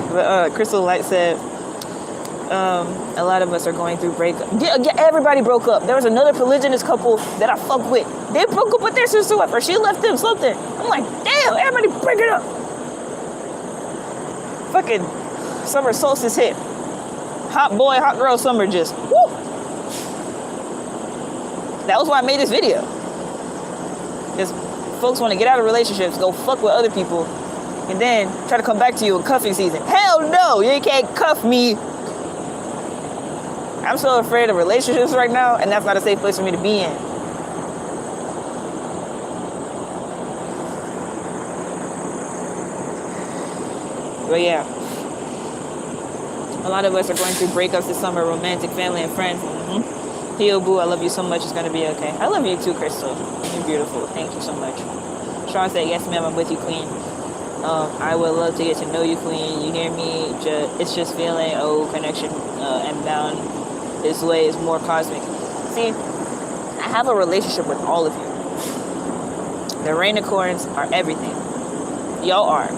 But Crystal Light said, a lot of us are going through breakup. Yeah, everybody broke up. There was another polygynous couple that I fuck with. They broke up with their sister wife, or she left them something. I'm like, damn, everybody break it up. Fucking summer solstice hit. Hot boy, hot girl summer just, woo! That was why I made this video. Because folks want to get out of relationships, go fuck with other people, and then try to come back to you in cuffing season. Hell no, you can't cuff me. I'm so afraid of relationships right now, and that's not a safe place for me to be in. But yeah, a lot of us are going through breakups this summer, romantic, family, and friends. Theo Boo, I love you so much. It's going to be okay. I love you too, Crystal. You're beautiful. Thank you so much. Sean said, yes, ma'am, I'm with you, Queen. I would love to get to know you, Queen. You hear me? It's just feeling, connection and bound. This way is more cosmic. See, I have a relationship with all of you. The Rainicorns are everything. Y'all are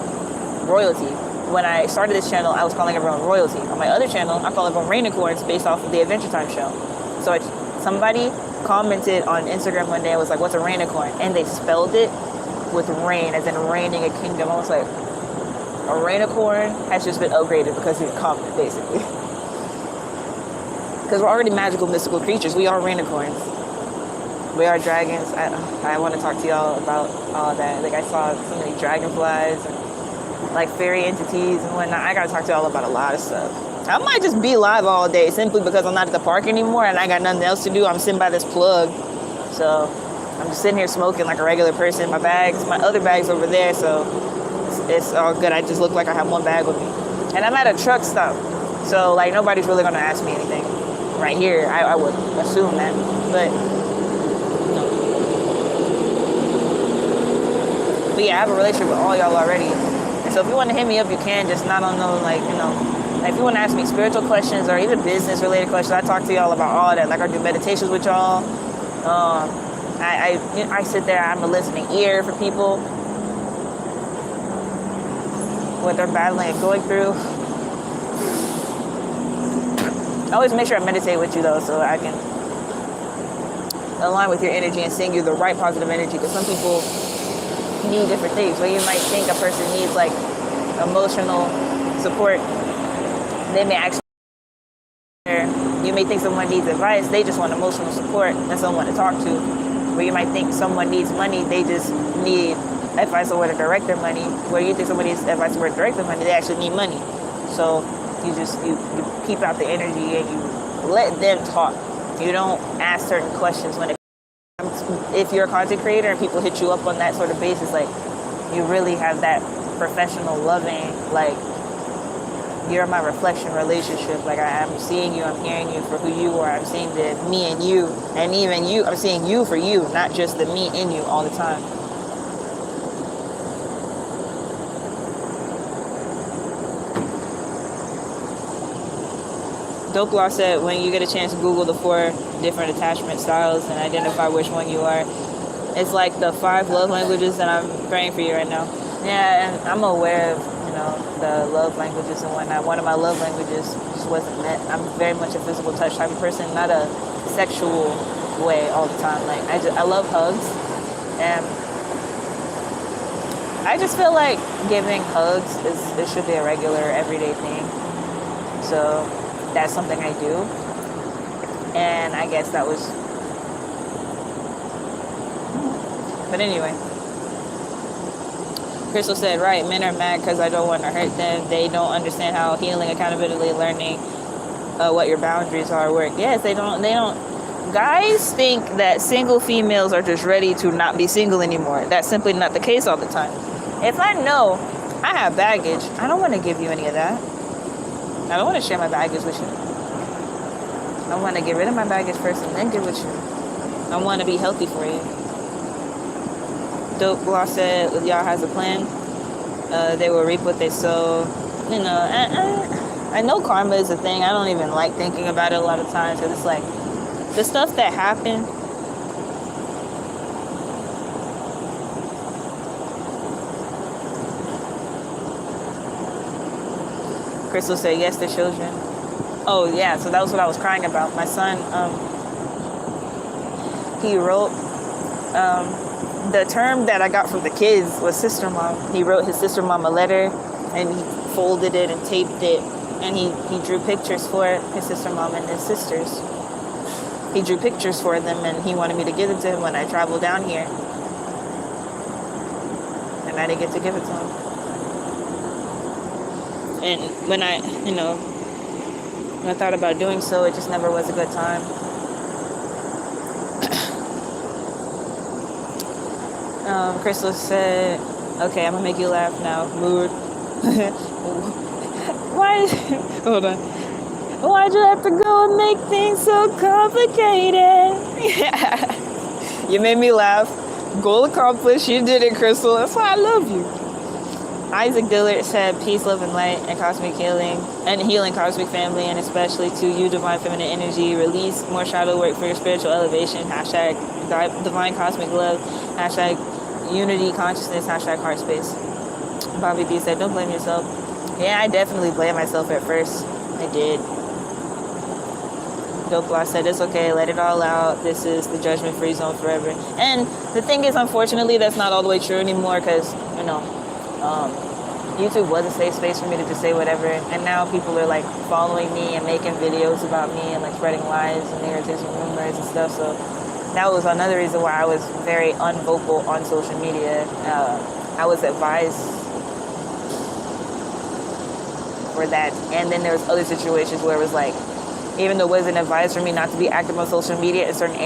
royalty. When I started this channel, I was calling everyone royalty. On my other channel, I call everyone Rainicorns based off of the Adventure Time show. So somebody commented on Instagram one day, I was like, what's a Rainicorn? And they spelled it with rain, as in reigning a kingdom. I was like, a Rainicorn has just been upgraded because it's common, basically. Because we're already magical, mystical creatures. We are Rainicorns. We are dragons. I want to talk to y'all about all that. Like, I saw so many dragonflies and like fairy entities and whatnot. I gotta talk to y'all about a lot of stuff. I might just be live all day simply because I'm not at the park anymore and I got nothing else to do. I'm sitting by this plug. So I'm just sitting here smoking like a regular person. My other bag's over there, so it's all good. I just look like I have one bag with me. And I'm at a truck stop. So like nobody's really gonna ask me anything right here. I would assume that. But no. But yeah, I have a relationship with all y'all already. So if you want to hit me up, you can, just not on no, like if you want to ask me spiritual questions or even business-related questions, I talk to y'all about all that. Like, I do meditations with y'all. I sit there, I'm a listening ear for people, what they're battling and going through. I always make sure I meditate with you, though, so I can align with your energy and send you the right positive energy, because some people need different things. Where you might think a person needs like emotional support, they may actually, you may think someone needs advice, they just want emotional support and someone to talk to. Where you might think someone needs money, they just need advice on where to direct their money. Where you think someone needs advice on where to direct their money, they actually need money. So you keep out the energy and you let them talk. You don't ask certain questions when it, if you're a content creator and people hit you up on that sort of basis, like, you really have that professional, loving, like, you're my reflection relationship. Like, I'm seeing you, I'm hearing you for who you are. I'm seeing the me and you, and even you, I'm seeing you for you, not just the me in you all the time. Dope Law said, when you get a chance, Google the 4 different attachment styles and identify which one you are. It's like the 5 love languages, and I'm praying for you right now. Yeah, and I'm aware of, the love languages and whatnot. One of my love languages just wasn't met. I'm very much a physical touch type of person, not a sexual way all the time. Like, I love hugs, and I just feel like giving hugs it should be a regular, everyday thing. So that's something I do. And I guess that was... But anyway. Crystal said, right, men are mad because I don't want to hurt them. They don't understand how healing, accountability, learning what your boundaries are work. Yes, they don't. Guys think that single females are just ready to not be single anymore. That's simply not the case all the time. If I know I have baggage, I don't want to give you any of that. I don't want to share my baggage with you. I want to get rid of my baggage first and then give it to you. I want to be healthy for you. Dope Law said, y'all has a plan. They will reap what they sow. I know karma is a thing. I don't even like thinking about it a lot of times, because it's like the stuff that happened. Crystal said, yes, the children. Oh, yeah, so that was what I was crying about. My son, he wrote... the term that I got from the kids was sister mom. He wrote his sister mom a letter, and he folded it and taped it, and he drew pictures for his sister mom and his sisters. He drew pictures for them, and he wanted me to give it to him when I traveled down here. And I didn't get to give it to him. And when I thought about doing so, it just never was a good time. Crystal said, okay, I'm gonna make you laugh now. Mood. Hold on. Why'd you have to go and make things so complicated? You made me laugh. Goal accomplished. You did it, Crystal. That's why I love you. Isaac Dillard said, peace, love, and light, and cosmic healing, and healing cosmic family, and especially to you, divine feminine energy. Release more shadow work for your spiritual elevation. Hashtag divine cosmic love. Hashtag unity consciousness. Hashtag heart space. Bobby B said, don't blame yourself. Yeah, I definitely blamed myself at first. I did. Dope Law said, it's okay, let it all out. This is the judgment-free zone forever. And the thing is, unfortunately, that's not all the way true anymore, because, YouTube was a safe space for me to just say whatever. And now people are, like, following me and making videos about me and, like, spreading lies and narratives and rumors and stuff. So that was another reason why I was very unvocal on social media. I was advised for that. And then there was other situations where it was like, even though it wasn't advised for me not to be active on social media in certain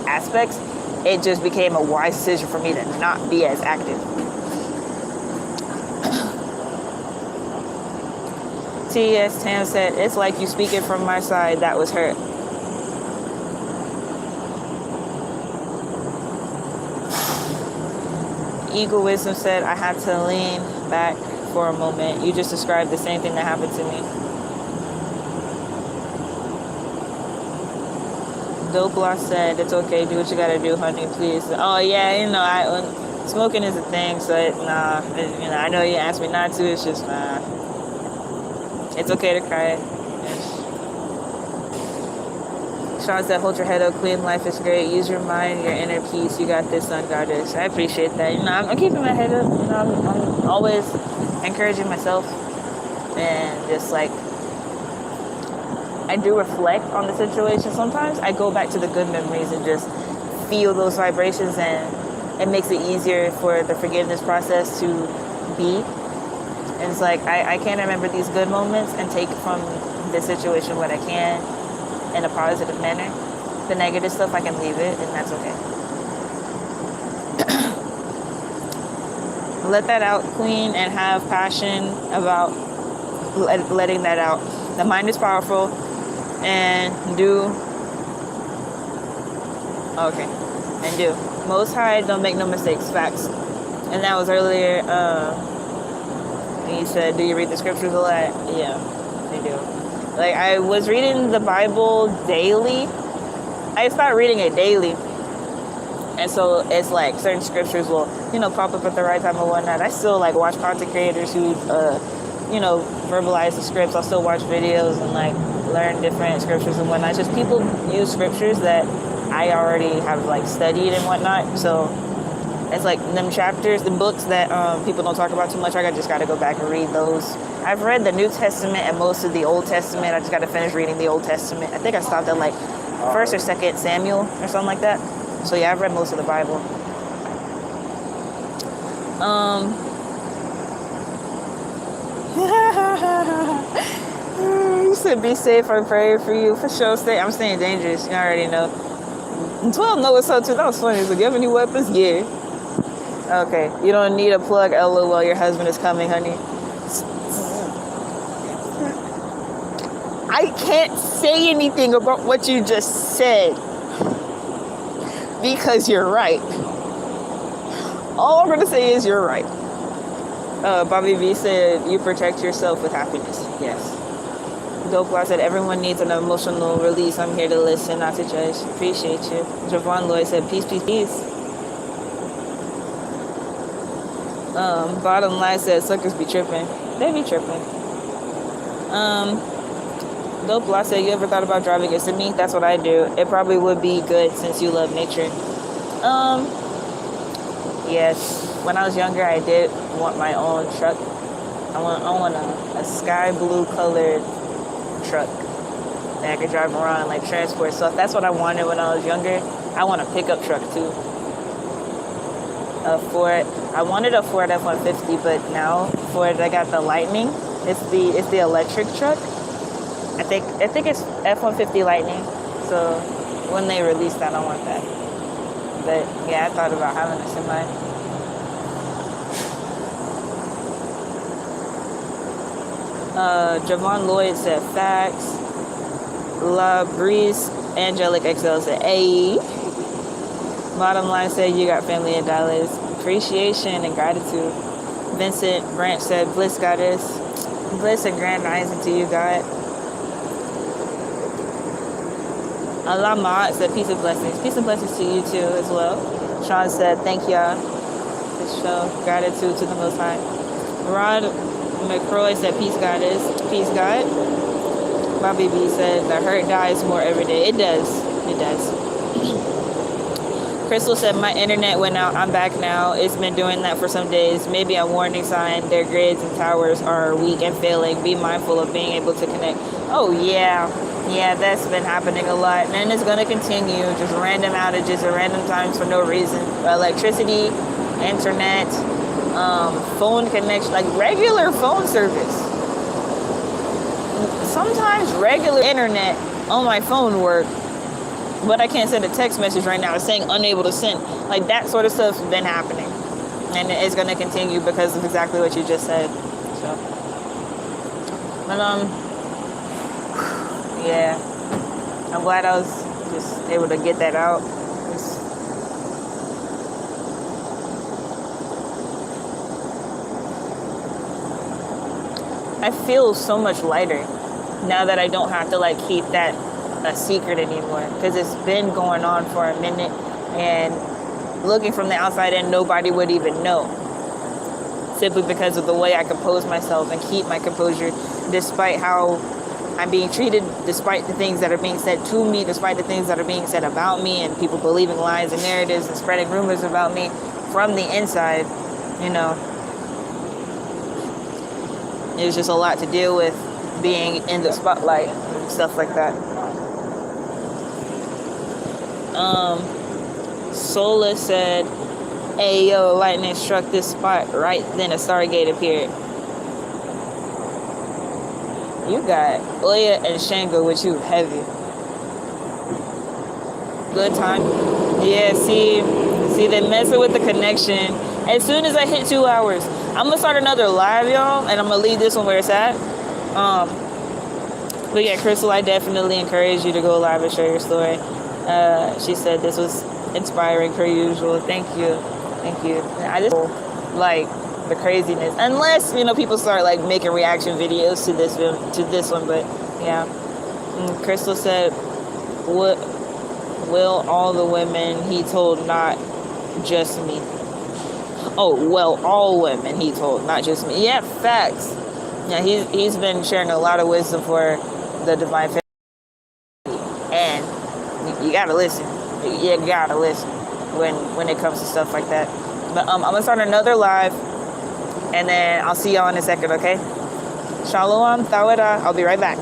aspects, it just became a wise decision for me to not be as active. T.S. Tam said, it's like you speaking from my side, that was hurt. Eagle Wisdom said, I had to lean back for a moment. You just described the same thing that happened to me. Dope Law said, it's okay, do what you gotta do, honey, please. Oh yeah, smoking is a thing, so I know you asked me not to, it's just, it's okay to cry. Sean said, hold your head up, queen, life is great, use your mind, your inner peace, you got this, sun goddess. I appreciate that. I'm keeping my head up, I'm always encouraging myself, and just like, I do reflect on the situation sometimes. I go back to the good memories and just feel those vibrations, and it makes it easier for the forgiveness process to be. And it's like, I can remember these good moments and take from this situation what I can in a positive manner. The negative stuff, I can leave it, and that's okay. Let that out, queen, and have passion about letting that out. The mind is powerful. And do. Most High, don't make no mistakes. Facts. And that was earlier. He said, do you read the scriptures a lot? Yeah, they do. Like, I was reading the Bible daily. I started reading it daily. And so it's like certain scriptures will, pop up at the right time and whatnot. I still like watch content creators who, verbalize the scripts. I'll still watch videos and like learn different scriptures and whatnot. Just people use scriptures that I already have like studied and whatnot. So it's like them chapters, the books that people don't talk about too much. I just got to go back and read those. I've read the New Testament and most of the Old Testament. I just got to finish reading the Old Testament. I think I stopped at like 1st or 2nd Samuel or something like that. So yeah, I've read most of the Bible. You said be safe. I pray for you. For sure. I'm staying dangerous. You already know. 12 know what's up too. That was funny. So, do you have any weapons? Yeah. Okay. You don't need a plug. LOL. Your husband is coming, honey. I can't say anything about what you just said because you're right. All I'm going to say is you're right. Bobby V said, you protect yourself with happiness. Yes. Dope said, everyone needs an emotional release. I'm here to listen, not to judge. Appreciate you. Javon Lloyd said, peace, peace, peace. Bottom line said, suckers be tripping. They be tripping. Dope said, you ever thought about driving a semi? That's what I do. It probably would be good since you love nature. Yes. When I was younger, I did want my own truck. I want a sky blue colored truck that I could drive around, like transport stuff. That's what I wanted when I was younger. I want a pickup truck too. I wanted a Ford F-150, but now Ford, I got the Lightning. It's the electric truck. I think it's F-150 Lightning. So when they release that, I want that. But yeah, I thought about having a semi. Javon Lloyd said facts. La Breeze Angelic XL said ayy. Bottom line said you got family in Dallas. Appreciation and gratitude. Vincent Branch said bliss goddess. Bliss and grand rising to you, God. Allah Ma'at said peace and blessings. Peace and blessings to you too as well. Sean said thank y'all. To show gratitude to the Most High. Rod McCroy said peace goddess. Peace God. Bobby B said the hurt dies more every day. It does. It does. Crystal said my internet went out. I'm back now. It's been doing that for some days. Maybe a warning sign. Their grids and towers are weak and failing. Be mindful of being able to connect. Oh yeah. Yeah, that's been happening a lot. And it's going to continue. Just random outages at random times for no reason. Electricity, internet, phone connection, like regular phone service. Sometimes regular internet on my phone work, but I can't send a text message right now. It's saying unable to send. Like that sort of stuff's been happening. And it's going to continue because of exactly what you just said. So, but, yeah, I'm glad I was just able to get that out. I feel so much lighter now that I don't have to like keep that a secret anymore, because it's been going on for a minute, and looking from the outside in, nobody would even know, simply because of the way I compose myself and keep my composure despite how I'm being treated, despite the things that are being said to me, despite the things that are being said about me, and people believing lies and narratives and spreading rumors about me from the inside. You know, it was just a lot to deal with being in the spotlight and stuff like that. Sola said, hey yo, lightning struck this spot, right then a stargate appeared. You got Oya and Shango with you heavy. Good time. Yeah, see, they messing with the connection. As soon as I hit 2 hours, I'm gonna start another live, y'all, and I'm gonna leave this one where it's at. But yeah, Crystal, I definitely encourage you to go live and share your story. She said this was inspiring per usual. Thank you. I just like the craziness, unless people start like making reaction videos to this one, but Yeah. Crystal said, "What will all the women he told, not just me." Oh, well, all women he told, not just me. Yeah, facts. Yeah, he's been sharing a lot of wisdom for the divine family, and you gotta listen. You gotta listen when it comes to stuff like that. But I'm gonna start another live, and then I'll see y'all in a second. Okay? Shalom, Tawada. I'll be right back.